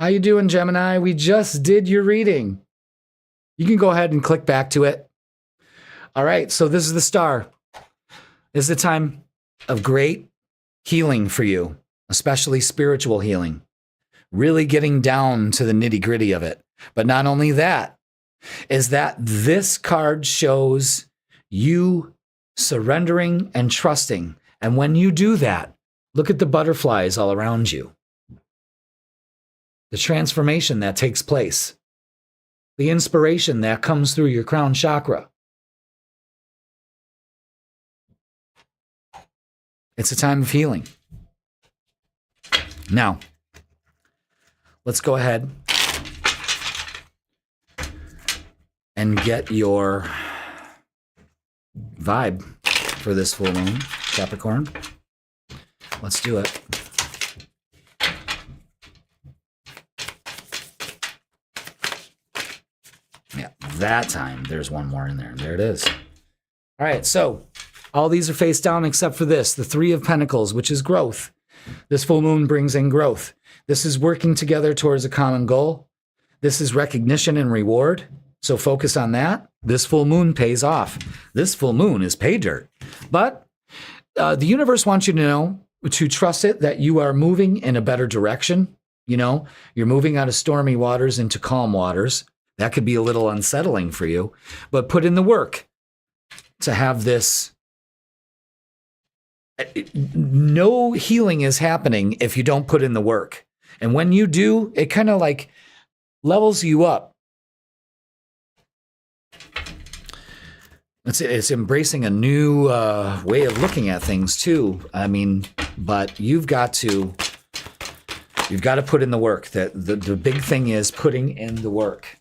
How you doing, Gemini? We just did your reading. You can go ahead and click back to it. All right, so this is the star. This is a time of great healing for you, especially spiritual healing. Really getting down to the nitty-gritty of it. But not only that, is that this card shows you surrendering and trusting. And when you do that, look at the butterflies all around you. The transformation that takes place. The inspiration that comes through your crown chakra. It's a time of healing. Now, let's go ahead and get your vibe for this full moon, Capricorn. Let's do it. Yeah, that time. There's one more in there. There it is. All right, so all these are face down except for this, the Three of Pentacles, which is growth. This full moon brings in growth. This is working together towards a common goal. This is recognition and reward. So focus on that. This full moon pays off. This full moon is pay dirt. But the universe wants you to know, to trust it, that you are moving in a better direction. You know, you're moving out of stormy waters into calm waters. That could be a little unsettling for you, but put in the work to have this. No healing is happening if you don't put in the work. And when you do, it kind of like levels you up. It's embracing a new way of looking at things too. I mean, but you've got to put in the work. The big thing is putting in the work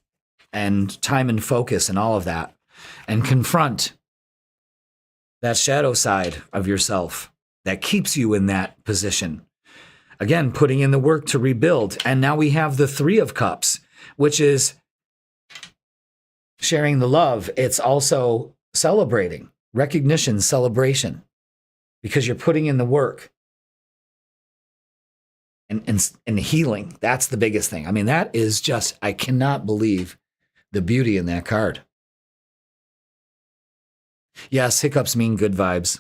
and time and focus and all of that, and confront that shadow side of yourself that keeps you in that position. Again, putting in the work to rebuild. And now we have the Three of Cups, which is sharing the love. It's also celebrating, recognition, celebration, because you're putting in the work and healing. That's the biggest thing. I mean, that is just, I cannot believe the beauty in that card. Yes, hiccups mean good vibes.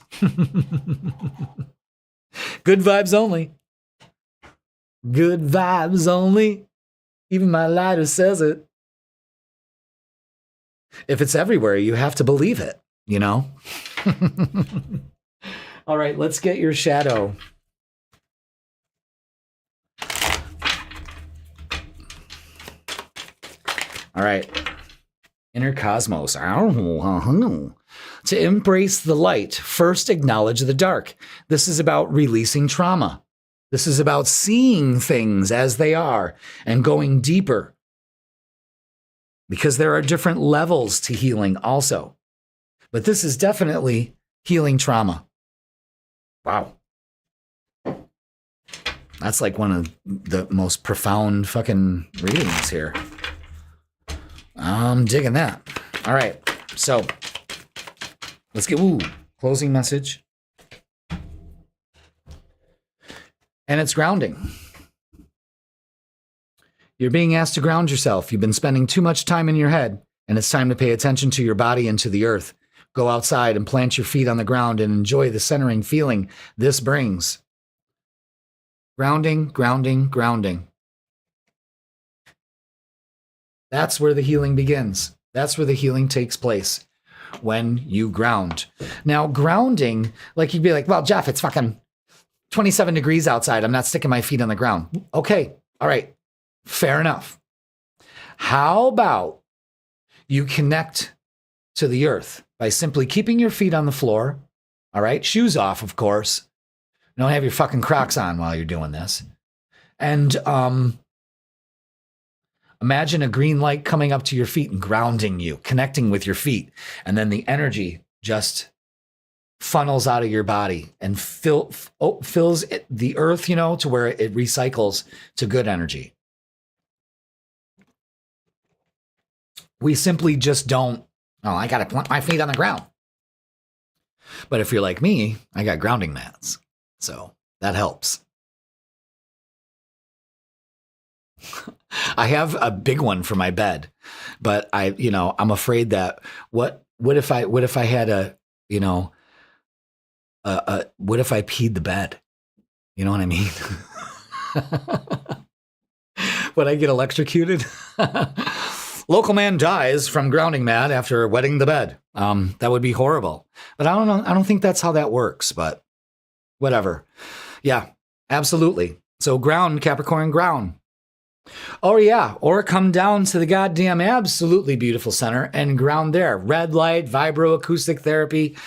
Good vibes only. Good vibes only. Even my lighter says it. If it's everywhere, you have to believe it, you know? All right, let's get your shadow. All right. Inner cosmos. To embrace the light, first acknowledge the dark. This is about releasing trauma. This is about seeing things as they are and going deeper. Because there are different levels to healing also. But this is definitely healing trauma. Wow. That's like one of the most profound fucking readings here. I'm digging that. All right. So let's get, closing message. And it's grounding. You're being asked to ground yourself. You've been spending too much time in your head, and it's time to pay attention to your body and to the earth. Go outside and plant your feet on the ground and enjoy the centering feeling this brings. Grounding, grounding, grounding. That's where the healing begins. That's where the healing takes place, when you ground. Now, grounding, like you'd be like, well, Jeff, it's fucking 27 degrees outside. I'm not sticking my feet on the ground. Okay, all right, fair enough. How about you connect to the earth by simply keeping your feet on the floor, all right? Shoes off, of course. Don't have your fucking Crocs on while you're doing this. And imagine a green light coming up to your feet and grounding you, connecting with your feet. And then the energy just funnels out of your body and fills the earth, you know, to where it recycles to good energy. We simply just don't, I got to plant my feet on the ground. But if you're like me, I got grounding mats. So that helps. I have a big one for my bed, but I'm afraid that what if I had what if I peed the bed? You know what I mean? Would I get electrocuted? Local man dies from grounding mat after wetting the bed. That would be horrible. But I don't know. I don't think that's how that works, but whatever. Yeah, absolutely. So ground, Capricorn, ground. Oh, yeah. Or come down to the goddamn absolutely beautiful center and ground there. Red light, vibroacoustic therapy.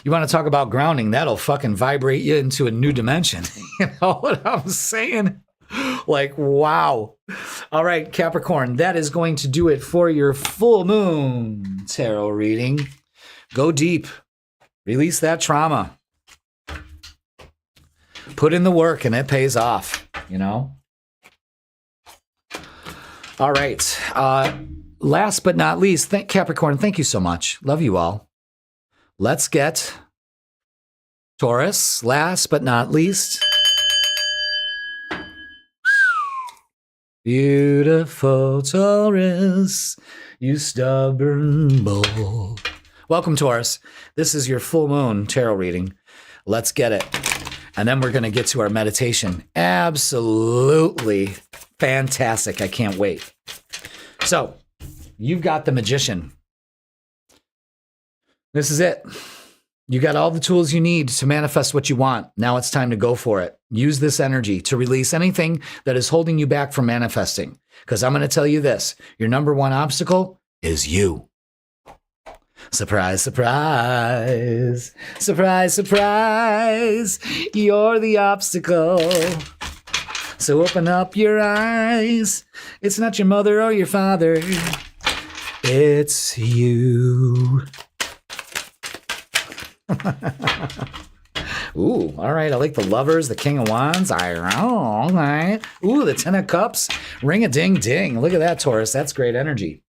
You want to talk about grounding? That'll fucking vibrate you into a new dimension. You know what I'm saying? Like, wow. All right, Capricorn, that is going to do it for your full moon tarot reading. Go deep. Release that trauma. Put in the work and it pays off, you know? All right. Last but not least, Capricorn, thank you so much. Love you all. Let's get Taurus. Last but not least. Beautiful Taurus, you stubborn bull. Welcome, Taurus. This is your full moon tarot reading. Let's get it. And then we're going to get to our meditation. Absolutely fantastic. I can't wait. So, you've got the Magician. This is it. You got all the tools you need to manifest what you want. Now it's time to go for it. Use this energy to release anything that is holding you back from manifesting. Because I'm going to tell you this. Your number one obstacle is you. Surprise, surprise. Surprise, surprise. You're the obstacle. So open up your eyes. It's not your mother or your father. It's you. Ooh, all right. I like the Lovers, the King of Wands. All right. Ooh, the Ten of Cups. Ring a ding ding. Look at that, Taurus. That's great energy.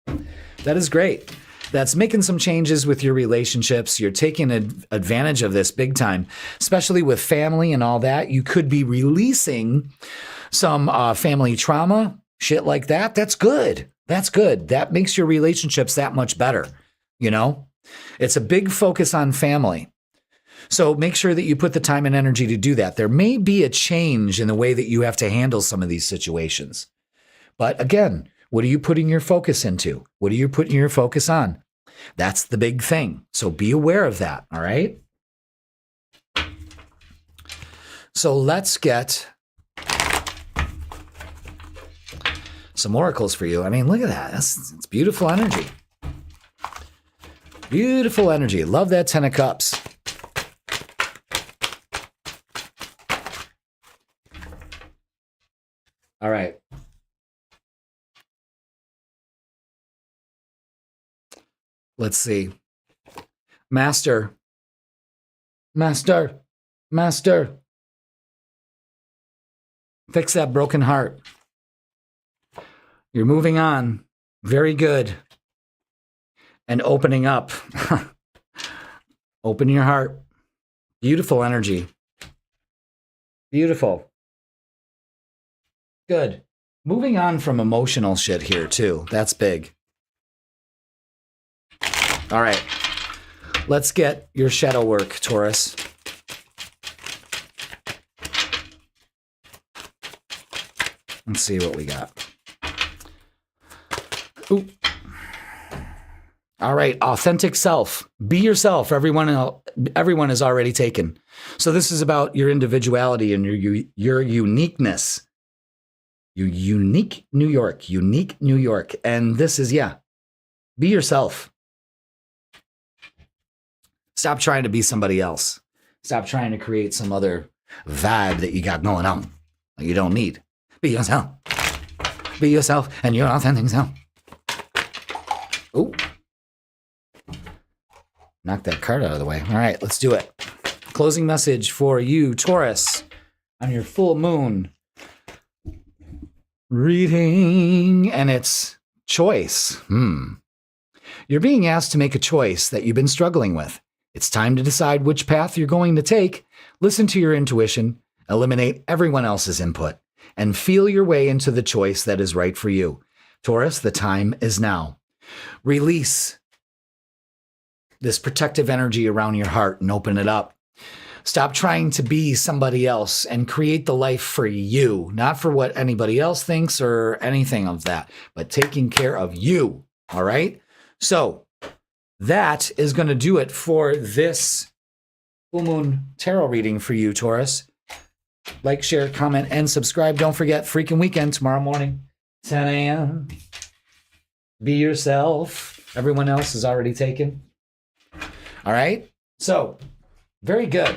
That is great. That's making some changes with your relationships. You're taking advantage of this big time, especially with family and all that. You could be releasing some family trauma, shit like that. That's good. That's good. That makes your relationships that much better. You know, it's a big focus on family. So make sure that you put the time and energy to do that. There may be a change in the way that you have to handle some of these situations. But again, what are you putting your focus into? What are you putting your focus on? That's the big thing. So be aware of that. All right. So let's get some oracles for you. I mean, look at that. It's beautiful energy. Beautiful energy. Love that Ten of Cups. All right. Let's see. Master. Master. Master. Fix that broken heart. You're moving on. Very good. And opening up. Open your heart. Beautiful energy. Beautiful. Good. Moving on from emotional shit here, too. That's big. All right. Let's get your shadow work, Taurus. Let's see what we got. Ooh. All right. Authentic self. Be yourself. Everyone is already taken. So this is about your individuality and your uniqueness. You unique New York. Unique New York. And this is, be yourself. Stop trying to be somebody else. Stop trying to create some other vibe that you got going on that you don't need. Be yourself. Be yourself and your authentic self. Ooh. Knock that card out of the way. All right, let's do it. Closing message for you, Taurus, on your full moon reading, and it's choice. You're being asked to make a choice that you've been struggling with. It's time to decide which path you're going to take. Listen to your intuition, eliminate everyone else's input, and feel your way into the choice that is right for you. Taurus, the time is now. Release this protective energy around your heart and open it up. Stop trying to be somebody else and create the life for you, not for what anybody else thinks or anything of that, but taking care of you. All right? So that is going to do it for this full moon tarot reading for you, Taurus. Like, share, comment, and subscribe. Don't forget, freaking weekend tomorrow morning, 10 a.m. Be yourself. Everyone else is already taken. All right? So Very good.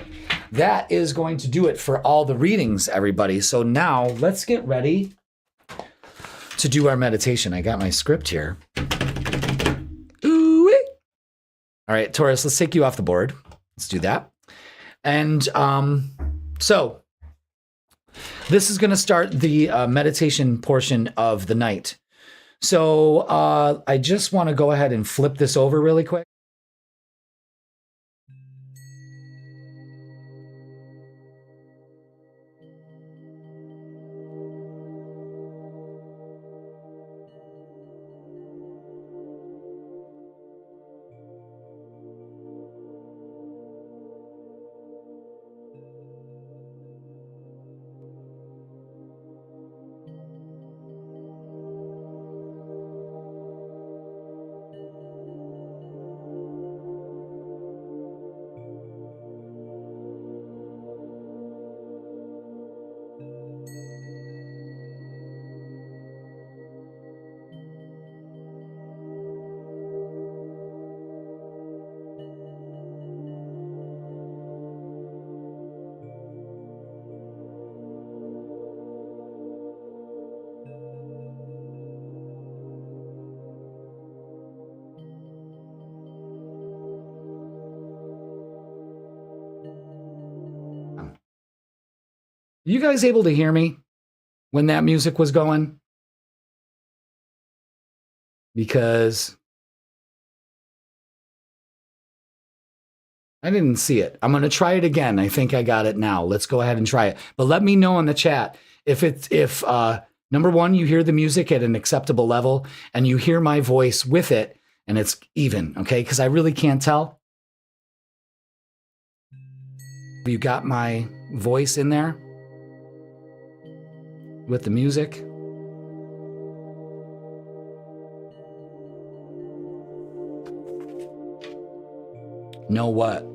That is going to do it for all the readings, everybody. So now let's get ready to do our meditation. I got my script here. Ooh-wee. All right, Taurus, let's take you off the board. Let's do that. And so this is going to start the meditation portion of the night. So I just want to go ahead and flip this over really quick. You guys able to hear me when that music was going? Because I didn't see it. I'm going to try it again. I think I got it now. Let's go ahead and try it. But let me know in the chat if number one, you hear the music at an acceptable level and you hear my voice with it and it's even, okay? Because I really can't tell. You got my voice in there with the music. Know what?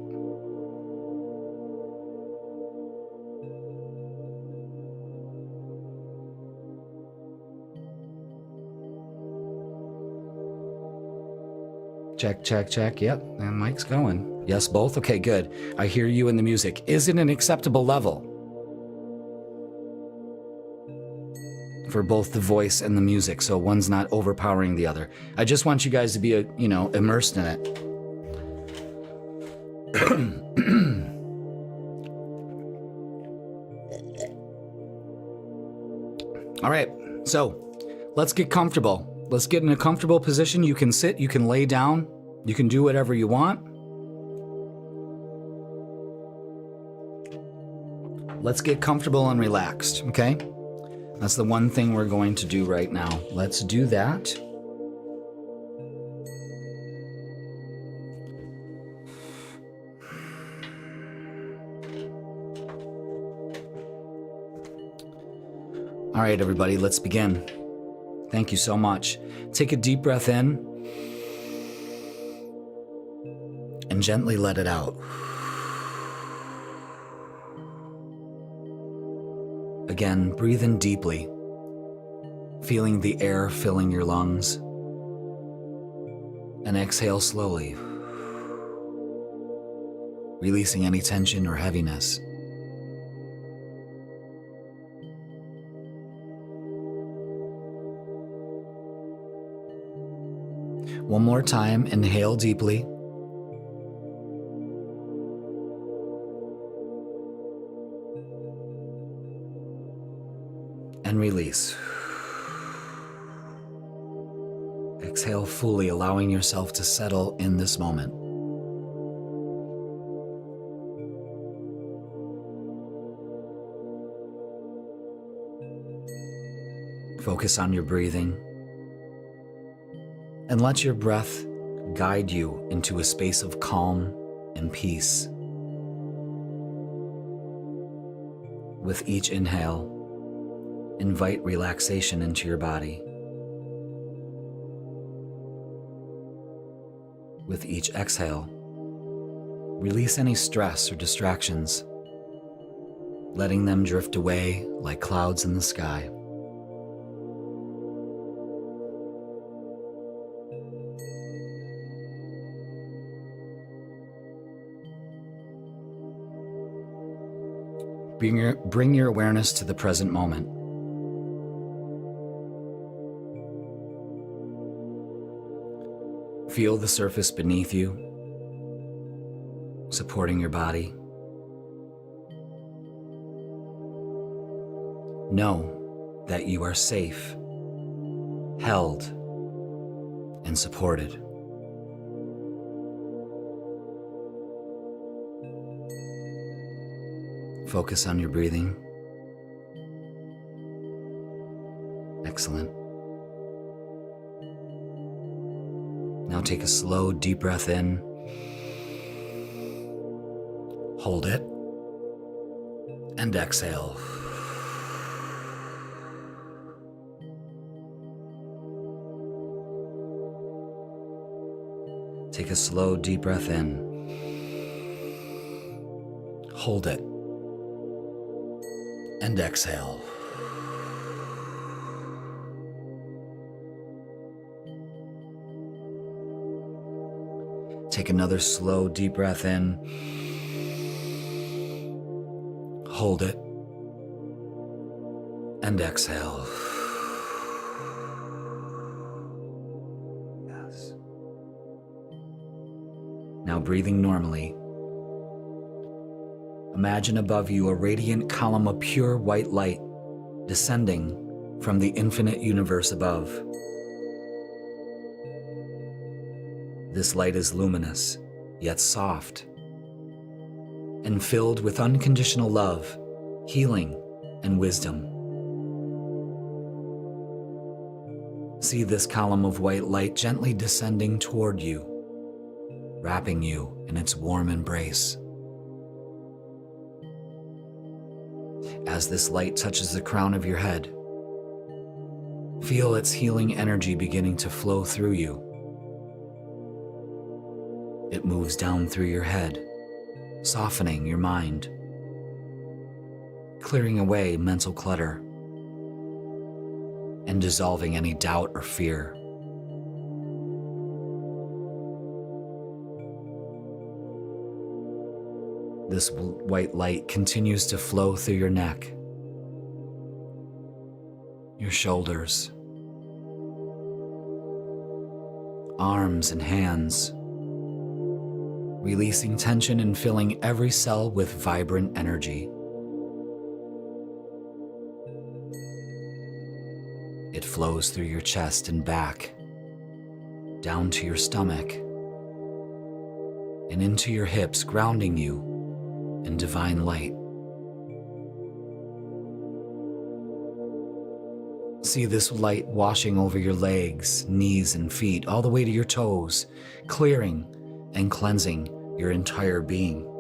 Check, check, check. Yep, and mic's going. Yes, both? Okay, good. I hear you in the music. Is it an acceptable level for both the voice and the music, so one's not overpowering the other? I just want you guys to be, immersed in it. All right, so let's get comfortable. Let's get in a comfortable position. You can sit, you can lay down, you can do whatever you want. Let's get comfortable and relaxed, okay? That's the one thing we're going to do right now. Let's do that. All right, everybody, let's begin. Thank you so much. Take a deep breath in and gently let it out. Again, breathe in deeply, feeling the air filling your lungs. And exhale slowly, releasing any tension or heaviness. One more time, inhale deeply. And release. Exhale fully, allowing yourself to settle in this moment. Focus on your breathing. And let your breath guide you into a space of calm and peace. With each inhale, invite relaxation into your body. With each exhale, release any stress or distractions, letting them drift away like clouds in the sky. bring your awareness to the present moment. Feel the surface beneath you, supporting your body. Know that you are safe, held, and supported. Focus on your breathing. Excellent. Now take a slow, deep breath in. Hold it. And exhale. Take a slow, deep breath in. Hold it. And exhale. Take another slow, deep breath in. Hold it. And exhale. Yes. Now breathing normally. Imagine above you a radiant column of pure white light descending from the infinite universe above. This light is luminous, yet soft, and filled with unconditional love, healing, and wisdom. See this column of white light gently descending toward you, wrapping you in its warm embrace. As this light touches the crown of your head, feel its healing energy beginning to flow through you. It moves down through your head, softening your mind, clearing away mental clutter, and dissolving any doubt or fear. This white light continues to flow through your neck, your shoulders, arms and hands, releasing tension and filling every cell with vibrant energy. It flows through your chest and back, down to your stomach, and into your hips, grounding you in divine light. See this light washing over your legs, knees, and feet, all the way to your toes, clearing and cleansing your entire being.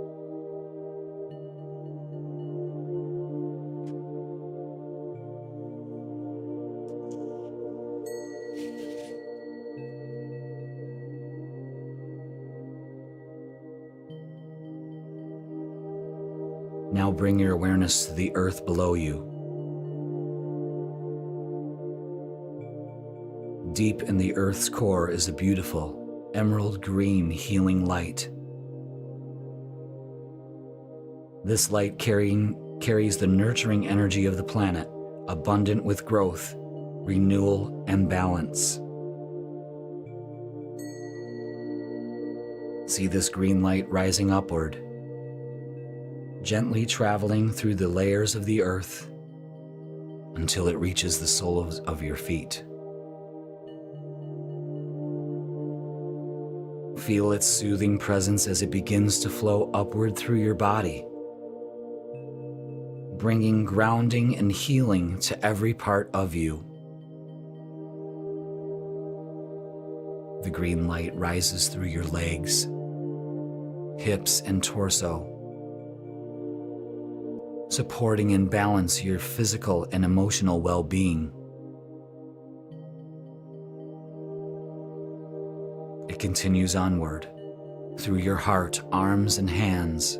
Now bring your awareness to the earth below you. Deep in the earth's core is a beautiful emerald green healing light. This light carries the nurturing energy of the planet, abundant with growth, renewal, and balance. See this green light rising upward, gently traveling through the layers of the earth until it reaches the soles of your feet. Feel its soothing presence as it begins to flow upward through your body, bringing grounding and healing to every part of you. The green light rises through your legs, hips, and torso, supporting and balance your physical and emotional well-being. It continues onward through your heart, arms, and hands,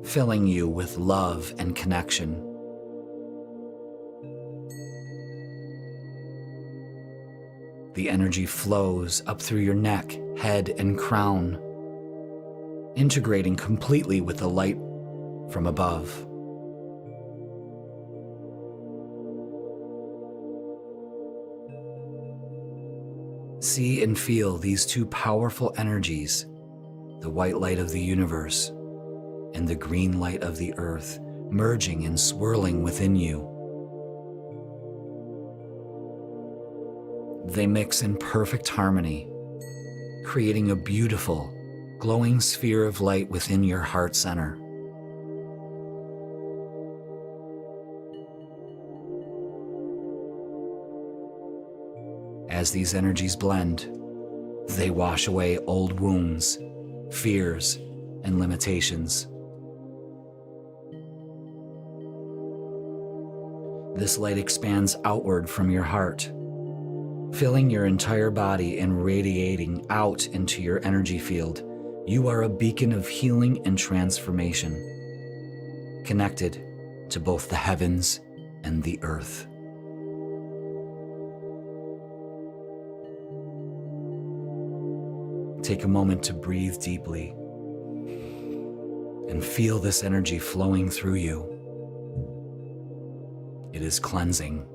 filling you with love and connection. The energy flows up through your neck, head, and crown, integrating completely with the light from above. See and feel these two powerful energies, the white light of the universe and the green light of the earth, merging and swirling within you. They mix in perfect harmony, creating a beautiful, glowing sphere of light within your heart center. As these energies blend, they wash away old wounds, fears, and limitations. This light expands outward from your heart, filling your entire body and radiating out into your energy field. You are a beacon of healing and transformation, connected to both the heavens and the earth. Take a moment to breathe deeply and feel this energy flowing through you. It is cleansing,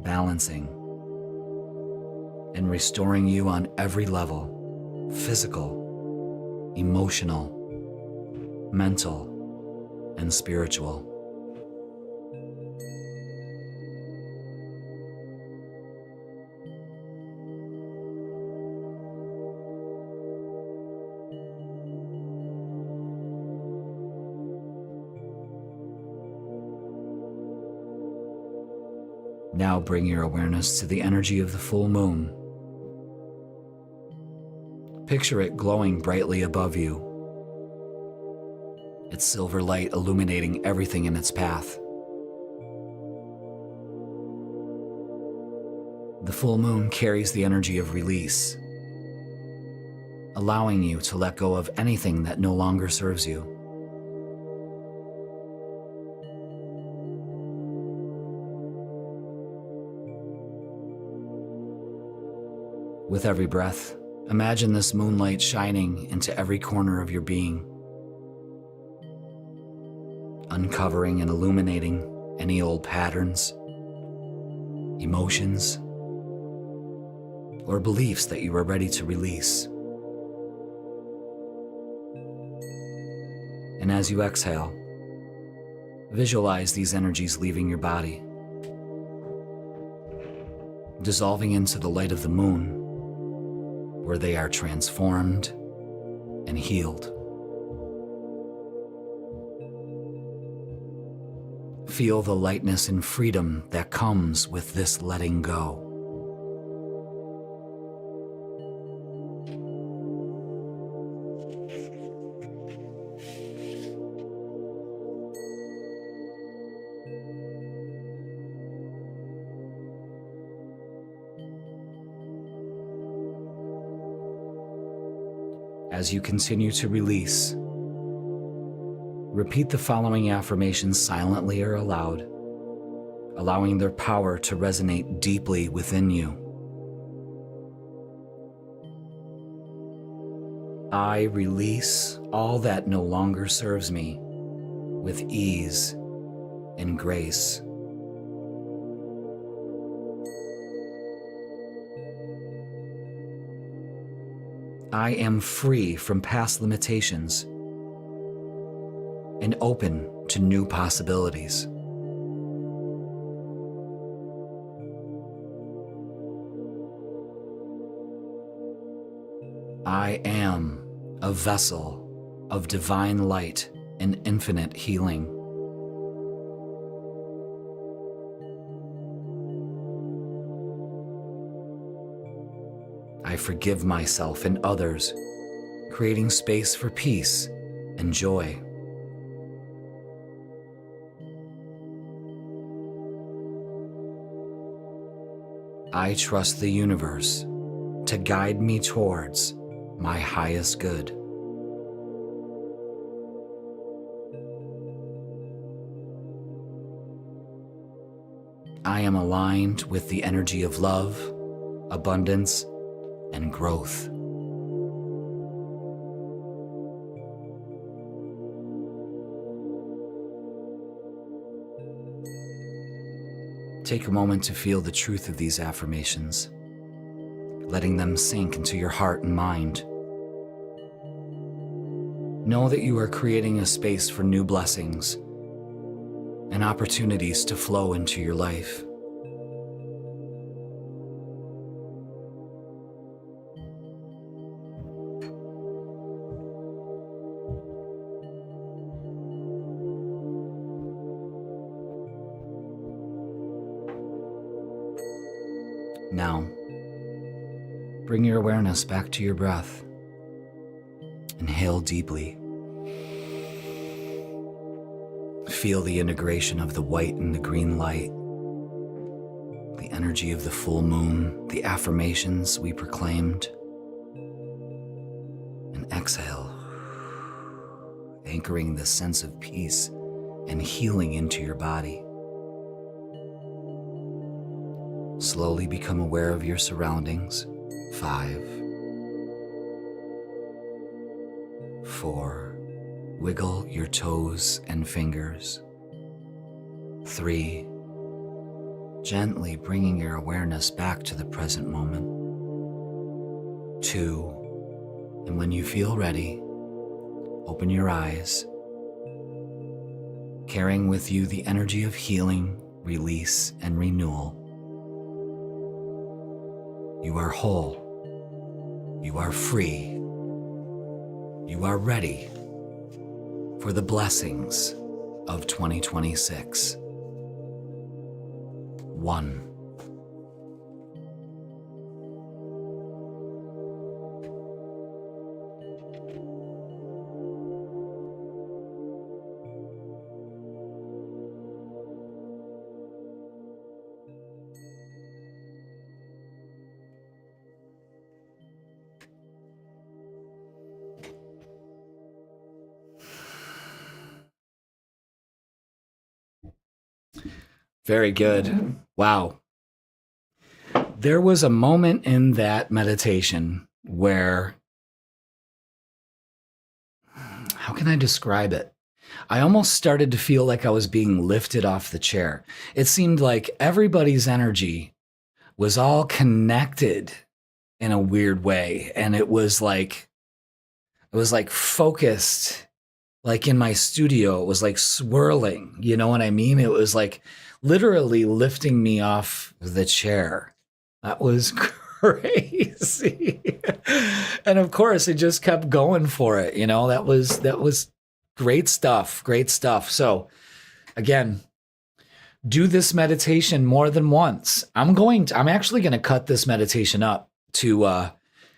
balancing, and restoring you on every level: physical, emotional, mental, and spiritual. Now bring your awareness to the energy of the full moon. Picture it glowing brightly above you, its silver light illuminating everything in its path. The full moon carries the energy of release, allowing you to let go of anything that no longer serves you. With every breath, imagine this moonlight shining into every corner of your being, uncovering and illuminating any old patterns, emotions, or beliefs that you are ready to release. And as you exhale, visualize these energies leaving your body, dissolving into the light of the moon, where they are transformed and healed. Feel the lightness and freedom that comes with this letting go. As you continue to release, repeat the following affirmations silently or aloud, allowing their power to resonate deeply within you. I release all that no longer serves me with ease and grace. I am free from past limitations and open to new possibilities. I am a vessel of divine light and infinite healing. I forgive myself and others, creating space for peace and joy. I trust the universe to guide me towards my highest good. I am aligned with the energy of love, abundance, and growth. Take a moment to feel the truth of these affirmations letting them sink into your heart and mind. Know that you are creating a space for new blessings and opportunities to flow into your life. Now, bring your awareness back to your breath. Inhale deeply. Feel the integration of the white and the green light, the energy of the full moon, the affirmations we proclaimed. And exhale, anchoring the sense of peace and healing into your body. Slowly become aware of your surroundings. 5, 4, wiggle your toes and fingers. 3, gently bringing your awareness back to the present moment. 2, and when you feel ready, open your eyes, carrying with you the energy of healing, release, and renewal. You are whole. You are free. You are ready for the blessings of 2026. 1. Very good. Wow. There was a moment in that meditation where, how can I describe it? I almost started to feel like I was being lifted off the chair. It seemed like everybody's energy was all connected in a weird way. And it was like focused, like in my studio. It was like swirling, you know what I mean? It was like literally lifting me off the chair. That was crazy. And of course, it just kept going for it. You know, that was great stuff. Great stuff. So again, do this meditation more than once. I'm actually going to cut this meditation up to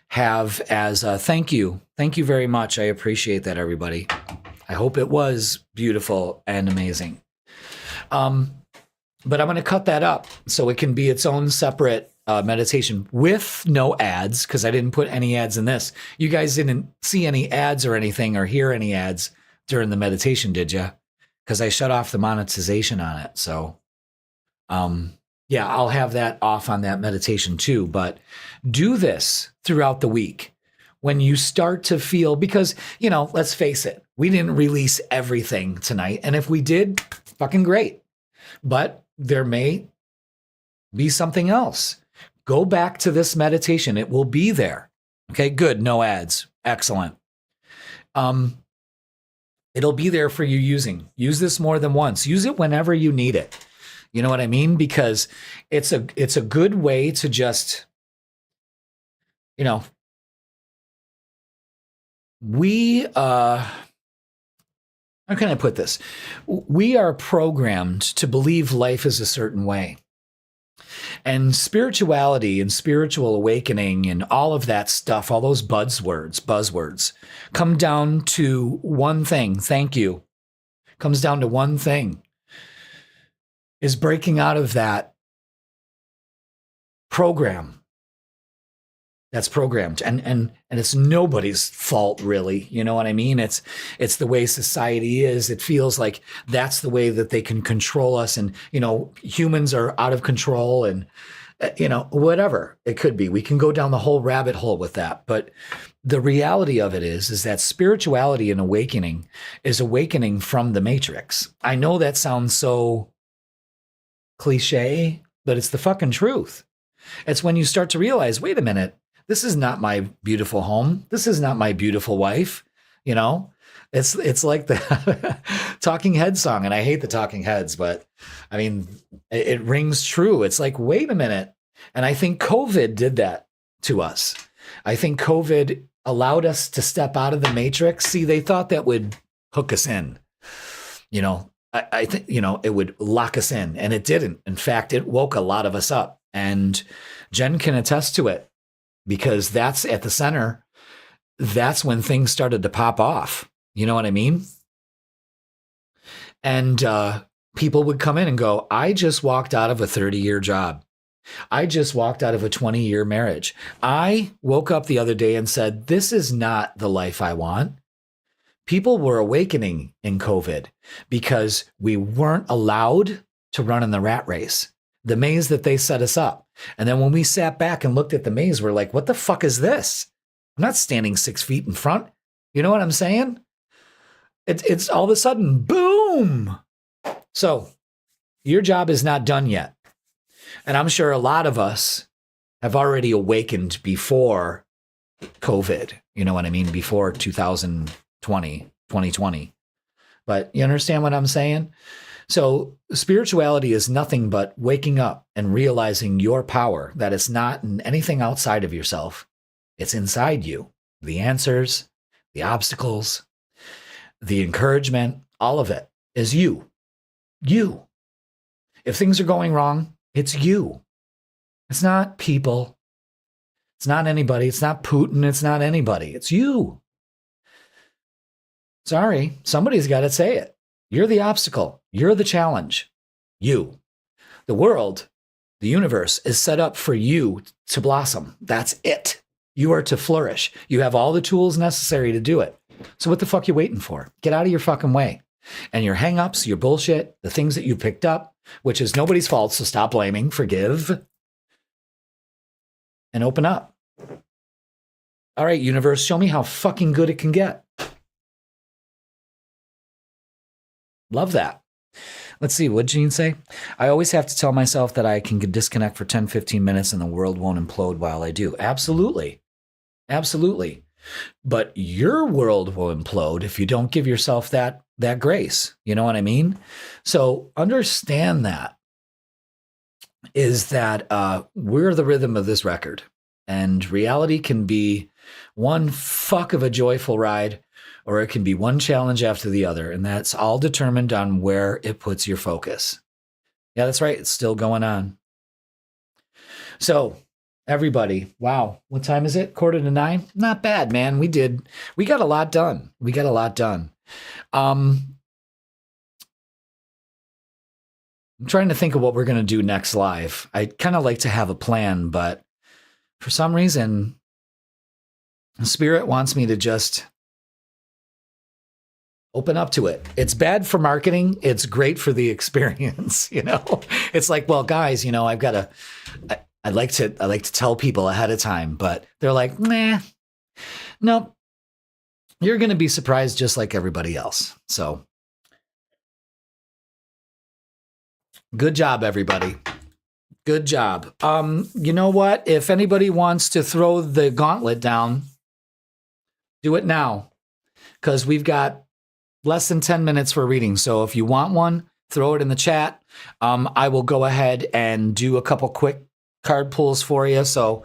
have as a thank you. Thank you very much. I appreciate that, everybody. I hope it was beautiful and amazing. But I'm going to cut that up so it can be its own separate meditation with no ads, because I didn't put any ads in this. You guys didn't see any ads or anything or hear any ads during the meditation, did you? Because I shut off the monetization on it. So, yeah, I'll have that off on that meditation too. But do this throughout the week when you start to feel, because, you know, let's face it, we didn't release everything tonight. And if we did, fucking great. But there may be something else. Go back to this meditation. It will be there. Okay, good. No ads. Excellent. It'll be there for you using. Use this more than once. Use it whenever you need it. You know what I mean? Because it's a good way to just, you know, how can I put this? We are programmed to believe life is a certain way. And spirituality and spiritual awakening and all of that stuff, all those buzzwords, come down to one thing. Thank you. Comes down to one thing. Is breaking out of that program. That's programmed, and it's nobody's fault, really. You know what I mean? It's the way society is. It feels like that's the way that they can control us, and you know, humans are out of control, and you know, whatever it could be. We can go down the whole rabbit hole with that, but the reality of it is that spirituality and awakening is awakening from the matrix. I know that sounds so cliche, but it's the fucking truth. It's when you start to realize, wait a minute. This is not my beautiful home. This is not my beautiful wife. You know, it's like the Talking Heads song. And I hate the Talking Heads, but I mean, it rings true. It's like, wait a minute. And I think COVID did that to us. I think COVID allowed us to step out of the matrix. See, they thought that would hook us in. You know, I think, you know, it would lock us in, and it didn't. In fact, it woke a lot of us up. And Jen can attest to it, because that's at the center. That's when things started to pop off. You know what I mean? And people would come in and go, I just walked out of a 30-year job. I just walked out of a 20-year marriage. I woke up the other day and said, this is not the life I want. People were awakening in COVID because we weren't allowed to run in the rat race, the maze that they set us up. And then when we sat back and looked at the maze, we're like, what the fuck is this? I'm not standing 6 feet in front. You know what I'm saying? It's all of a sudden, boom. So your job is not done yet. And I'm sure a lot of us have already awakened before COVID. You know what I mean? Before 2020. But you understand what I'm saying? So spirituality is nothing but waking up and realizing your power, that it's not in anything outside of yourself. It's inside you. The answers, the obstacles, the encouragement, all of it is you. You. If things are going wrong, it's you. It's not people. It's not anybody. It's not Putin. It's not anybody. It's you. Sorry, somebody's got to say it. You're the obstacle. You're the challenge. You. The world, the universe is set up for you to blossom. That's it. You are to flourish. You have all the tools necessary to do it. So what the fuck you waiting for? Get out of your fucking way. And your hang-ups, your bullshit, the things that you picked up, which is nobody's fault, so stop blaming, forgive, and open up. All right, universe, show me how fucking good it can get. Love that. Let's see, what'd Jean say? I always have to tell myself that I can disconnect for 10, 15 minutes and the world won't implode while I do. Absolutely. Absolutely. But your world will implode if you don't give yourself that grace. You know what I mean? So understand that is that we're the rhythm of this record, and reality can be one fuck of a joyful ride, or it can be one challenge after the other. And that's all determined on where it puts your focus. Yeah, that's right. It's still going on. So everybody, wow, what time is it? 8:45? Not bad, man. We got a lot done. I'm trying to think of what we're going to do next live. I kind of like to have a plan, but for some reason, Spirit wants me to just open up to it. It's bad for marketing. It's great for the experience. You know, it's like, well, guys, you know, I like to tell people ahead of time, but they're like, nah, nope. You're going to be surprised just like everybody else. So good job, everybody. Good job. You know what? If anybody wants to throw the gauntlet down, do it now, because we've got less than 10 minutes for reading. So if you want one, throw it in the chat. I will go ahead and do a couple quick card pulls for you. So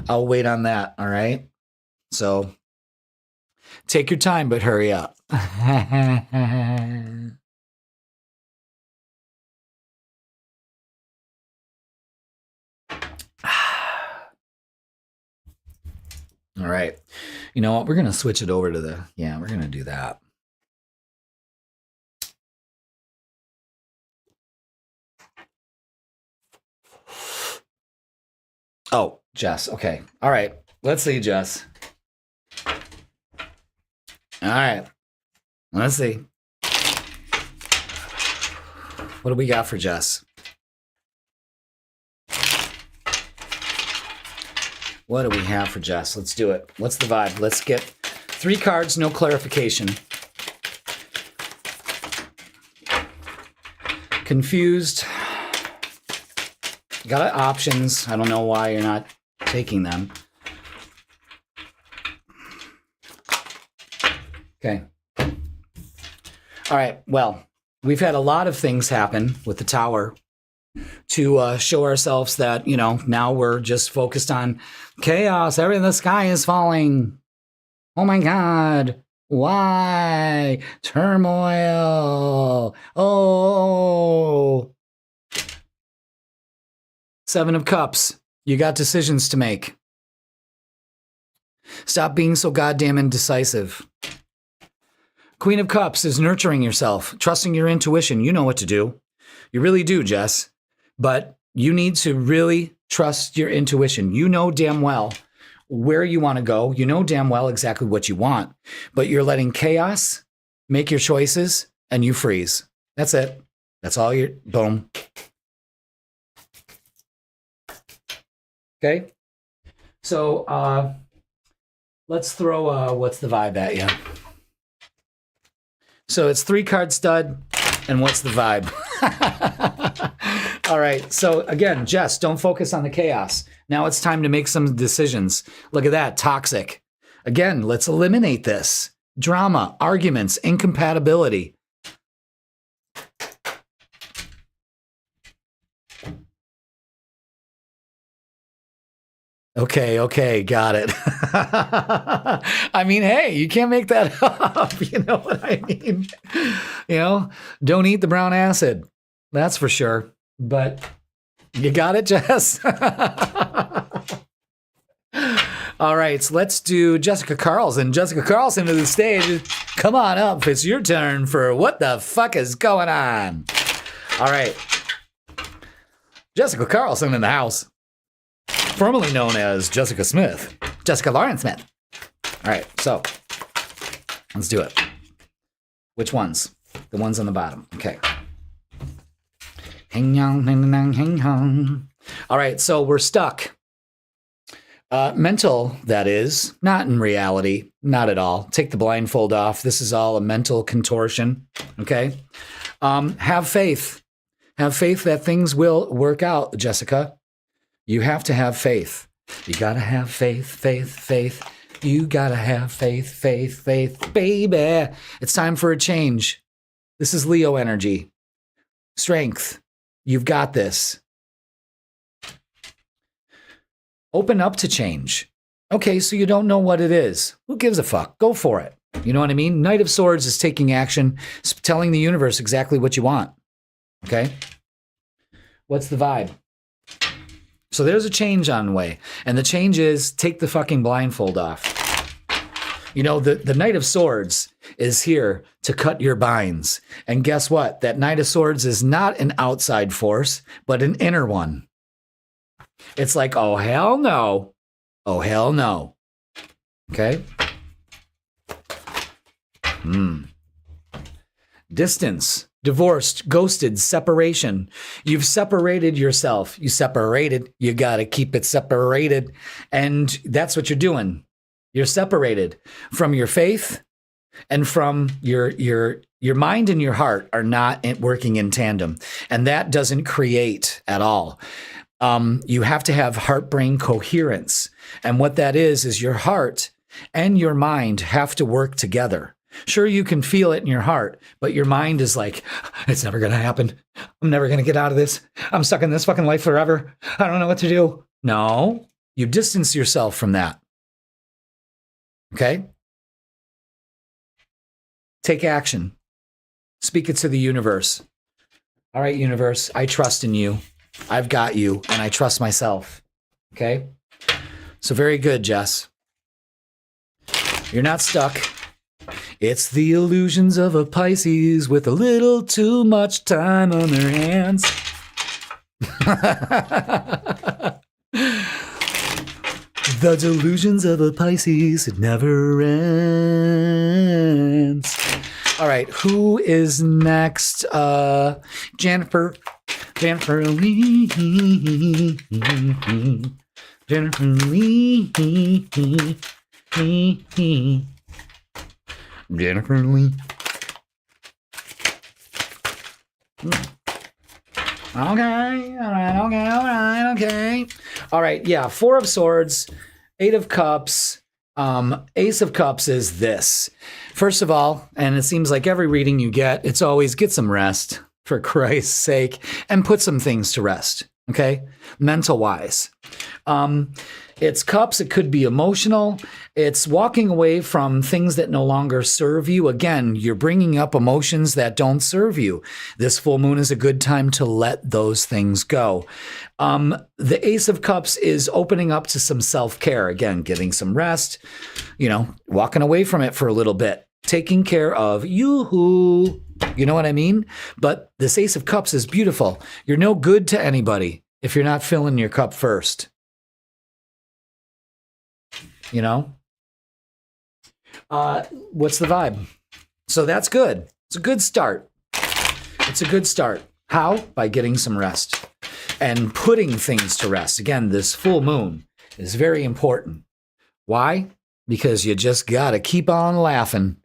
I'll wait on that. All right. So take your time, but hurry up. All right. You know what? We're going to switch it over to we're going to do that. Oh, Jess. Okay. All right. Let's see, Jess. All right. Let's see. What do we got for Jess? What do we have for Jess? Let's do it. What's the vibe? Let's get 3 cards, no clarification. Confused. Got options. I don't know why you're not taking them. Okay. All right. Well, we've had a lot of things happen with the Tower to show ourselves that, you know, now we're just focused on chaos. Everything, the sky is falling. Oh my God. Why? Turmoil. Oh. Seven of Cups. You got decisions to make. Stop being so goddamn indecisive. Queen of Cups is nurturing yourself, trusting your intuition. You know what to do. You really do, Jess. But you need to really trust your intuition. You know damn well where you want to go. You know damn well exactly what you want. But you're letting chaos make your choices and you freeze. That's it. That's all you're... Boom. Okay? So, let's throw, what's the vibe at you? So it's 3-card stud, and what's the vibe? All right, so again, Jess, don't focus on the chaos. Now it's time to make some decisions. Look at that, toxic. Again, let's eliminate this. Drama, arguments, incompatibility. Okay, got it. I mean, hey, you can't make that up. You know what I mean? You know, don't eat the brown acid. That's for sure. But you got it, Jess? All right, so let's do Jessica Carlson. Jessica Carlson to the stage. Come on up. It's your turn for What the Fuck is Going On? All right. Jessica Carlson in the house. Formerly known as Jessica Smith. Jessica Lauren Smith. All right, so let's do it. Which ones? The ones on the bottom. Okay. Hang on, hang on, hang on. All right, so we're stuck. Mental, that is, not in reality, not at all. Take the blindfold off. This is all a mental contortion, okay? Have faith. Have faith that things will work out, Jessica. You have to have faith. You gotta have faith, faith, faith. You gotta have faith, faith, faith, baby. It's time for a change. This is Leo energy. Strength. You've got this. Open up to change. Okay, so you don't know what it is. Who gives a fuck? Go for it. You know what I mean? Knight of Swords is taking action, telling the universe exactly what you want. Okay? What's the vibe? So there's a change on the way. And the change is take the fucking blindfold off. You know, the Knight of Swords is here to cut your binds. And guess what? That Knight of Swords is not an outside force, but an inner one. It's like, oh, hell no. Oh, hell no. Okay? Distance. Divorced, ghosted, separation. You've separated yourself. You separated. You got to keep it separated. And that's what you're doing. You're separated from your faith and from your mind and your heart are not working in tandem. And that doesn't create at all. You have to have heart-brain coherence. And what that is your heart and your mind have to work together. Sure, you can feel it in your heart, but your mind is like, it's never going to happen. I'm never going to get out of this. I'm stuck in this fucking life forever. I don't know what to do. No, you distance yourself from that. Okay? Take action. Speak it to the universe. All right, universe, I trust in you. I've got you, and I trust myself. Okay? So very good, Jess. You're not stuck. It's the illusions of a Pisces with a little too much time on their hands. The delusions of a Pisces, it never ends. All right, who is next? Jennifer Lee. Jennifer Lee. Jennifer Lee. Okay, all right, yeah. 4 of Swords, 8 of Cups, Ace of Cups is this. First of all, and it seems like every reading you get, it's always get some rest, for Christ's sake, and put some things to rest, okay? Mental wise. It's cups. It could be emotional. It's walking away from things that no longer serve you. Again, you're bringing up emotions that don't serve you. This full moon is a good time to let those things go. The Ace of Cups is opening up to some self-care. Again, getting some rest, walking away from it for a little bit, taking care of you. You know what I mean? But this Ace of Cups is beautiful. You're no good to anybody if you're not filling your cup first. What's the vibe? So that's good. It's a good start. How? By getting some rest and putting things to rest. Again, this full moon is very important. Why? Because you just got to keep on laughing.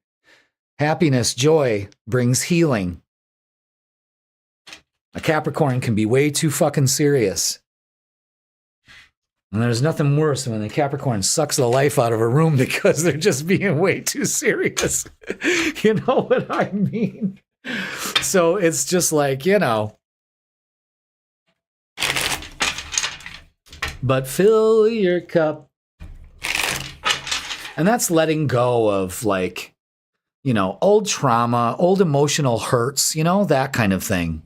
Happiness, joy brings healing. A Capricorn can be way too fucking serious. And there's nothing worse than when the Capricorn sucks the life out of a room because they're just being way too serious. You know what I mean? So it's just like, but fill your cup. And that's letting go of old trauma, old emotional hurts, that kind of thing.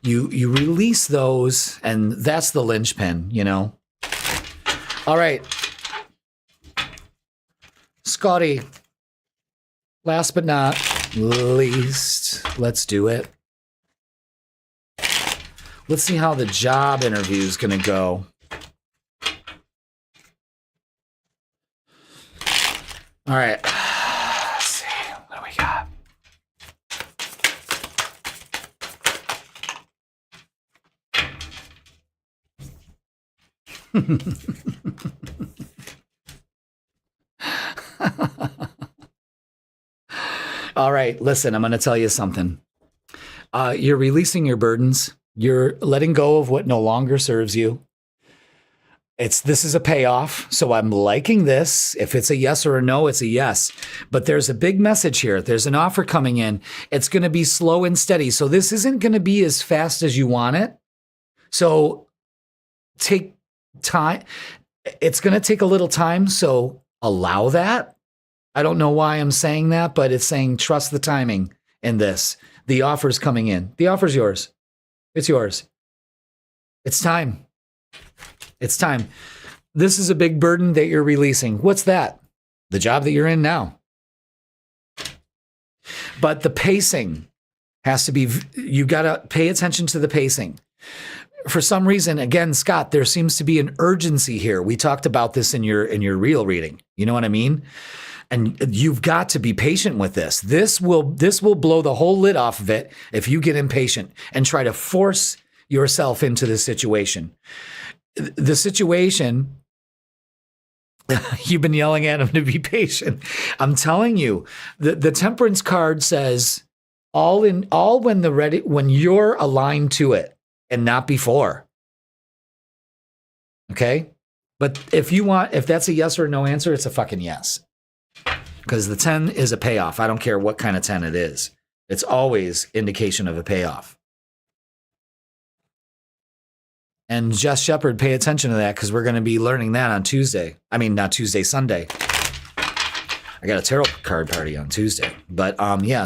You release those, and that's the linchpin, All right. Scotty, last but not least, let's do it. Let's see how the job interview is going to go. All right. Let's see. What do we got? All right, listen, I'm going to tell you something. You're releasing your burdens. You're letting go of what no longer serves you. This is a payoff. So I'm liking this. If it's a yes or a no, it's a yes. But there's a big message here. There's an offer coming in. It's going to be slow and steady. So this isn't going to be as fast as you want it. So take time. It's going to take a little time. So allow that. I don't know why I'm saying that, but it's saying trust the timing in this. The offer's coming in. The offer's yours. It's yours. It's time. It's time. This is a big burden that you're releasing. What's that? The job that you're in now. But the pacing has to be, you got to pay attention to the pacing. For some reason, again, Scott, there seems to be an urgency here. We talked about this in your real reading. You know what I mean? And you've got to be patient with this. This will blow the whole lid off of it if you get impatient and try to force yourself into the situation. The situation, you've been yelling at him to be patient. I'm telling you, the Temperance card says all when you're aligned to it and not before. Okay? But if that's a yes or a no answer, it's a fucking yes. Because the 10 is a payoff. I don't care what kind of 10 it is. It's always indication of a payoff. And Jess Shepard, pay attention to that because we're going to be learning that on Tuesday. I mean, not Tuesday, Sunday. I got a tarot card party on Tuesday. But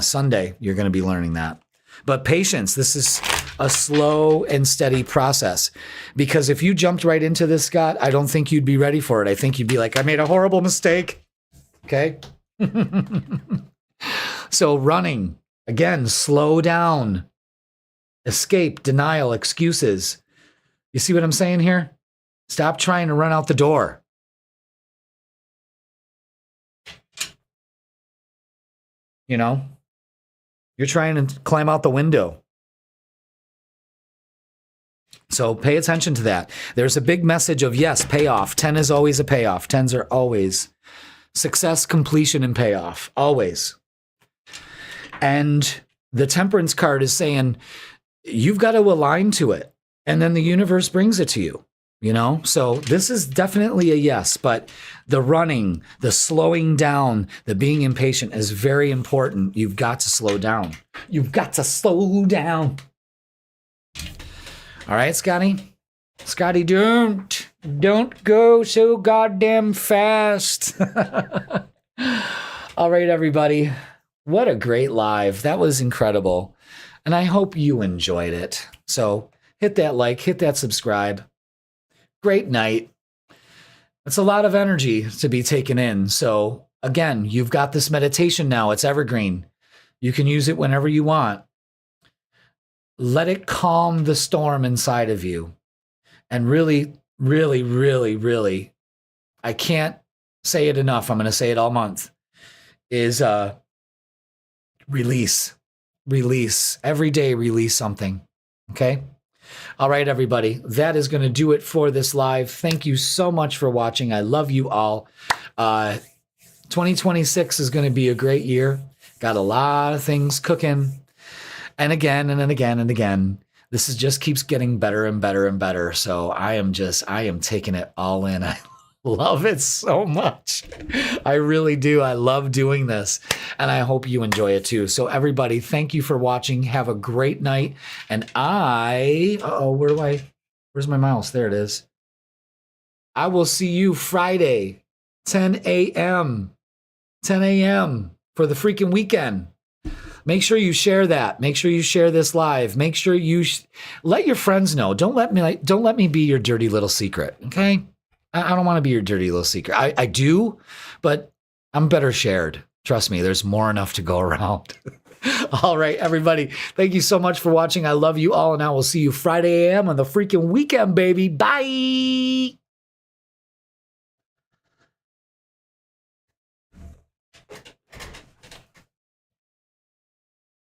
Sunday, you're going to be learning that. But patience, this is a slow and steady process. Because if you jumped right into this, Scott, I don't think you'd be ready for it. I think you'd be like, I made a horrible mistake. Okay? So running, again, slow down. Escape, denial, excuses. You see what I'm saying here? Stop trying to run out the door. You're trying to climb out the window. So pay attention to that. There's a big message of, yes, payoff. 10 is always a payoff. 10s are always success, completion, and payoff. Always. And the Temperance card is saying, you've got to align to it. And then the universe brings it to you. You know, so this is definitely a yes, but the running, the slowing down, the being impatient is very important. You've got to slow down. You've got to slow down. All right, Scotty? Scotty, don't go so goddamn fast. All right, everybody. What a great live. That was incredible. And I hope you enjoyed it. So hit that like, hit that subscribe. Great night. It's a lot of energy to be taken in. So again, you've got this meditation now. It's evergreen. You can use it whenever you want. Let it calm the storm inside of you. And really, really, really, really, I can't say it enough. I'm going to say it all month, is release. Release. Every day, release something. Okay? All right, everybody, that is going to do it for this live. Thank you so much for watching. I love you all. 2026 is going to be a great year. Got a lot of things cooking. And again, and then again, and again, this is just keeps getting better and better and better. So I am taking it all in. I love it so much. I really do. I love doing this. And I hope you enjoy it too. So everybody, thank you for watching. Have a great night. And where's my mouse? There it is. I will see you Friday, 10 a.m. 10 a.m. for the freaking weekend. Make sure you share that. Make sure you share this live. Make sure you let your friends know. Don't let me be your dirty little secret. Okay. I don't want to be your dirty little secret. I do, but I'm better shared. Trust me, there's more enough to go around. All right, everybody. Thank you so much for watching. I love you all, and I will see you Friday a.m. on the freaking weekend, baby. Bye.